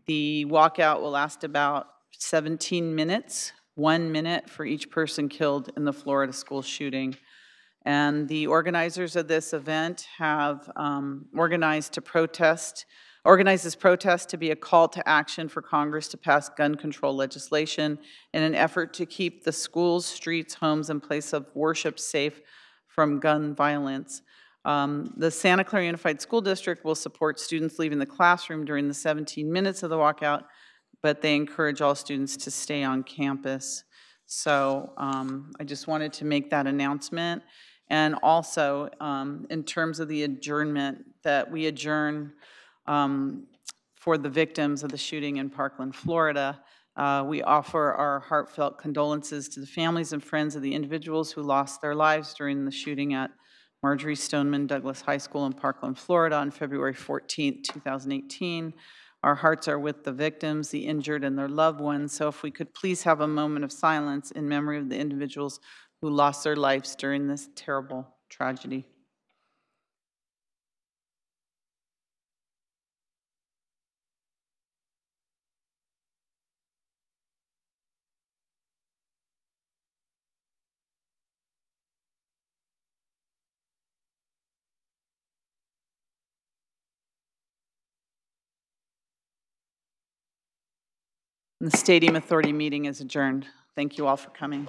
The walkout will last about 17 minutes, 1 minute for each person killed in the Florida school shooting. And the organizers of this event have organized this protest to be a call to action for Congress to pass gun control legislation in an effort to keep the schools, streets, homes, and places of worship safe from gun violence. The Santa Clara Unified School District will support students leaving the classroom during the 17 minutes of the walkout, but they encourage all students to stay on campus. So I just wanted to make that announcement. And also, in terms of the adjournment, that we adjourn for the victims of the shooting in Parkland, Florida. We offer our heartfelt condolences to the families and friends of the individuals who lost their lives during the shooting at Marjory Stoneman Douglas High School in Parkland, Florida on February 14th, 2018. Our hearts are with the victims, the injured, and their loved ones. So if we could please have a moment of silence in memory of the individuals who lost their lives during this terrible tragedy. The Stadium Authority meeting is adjourned. Thank you all for coming.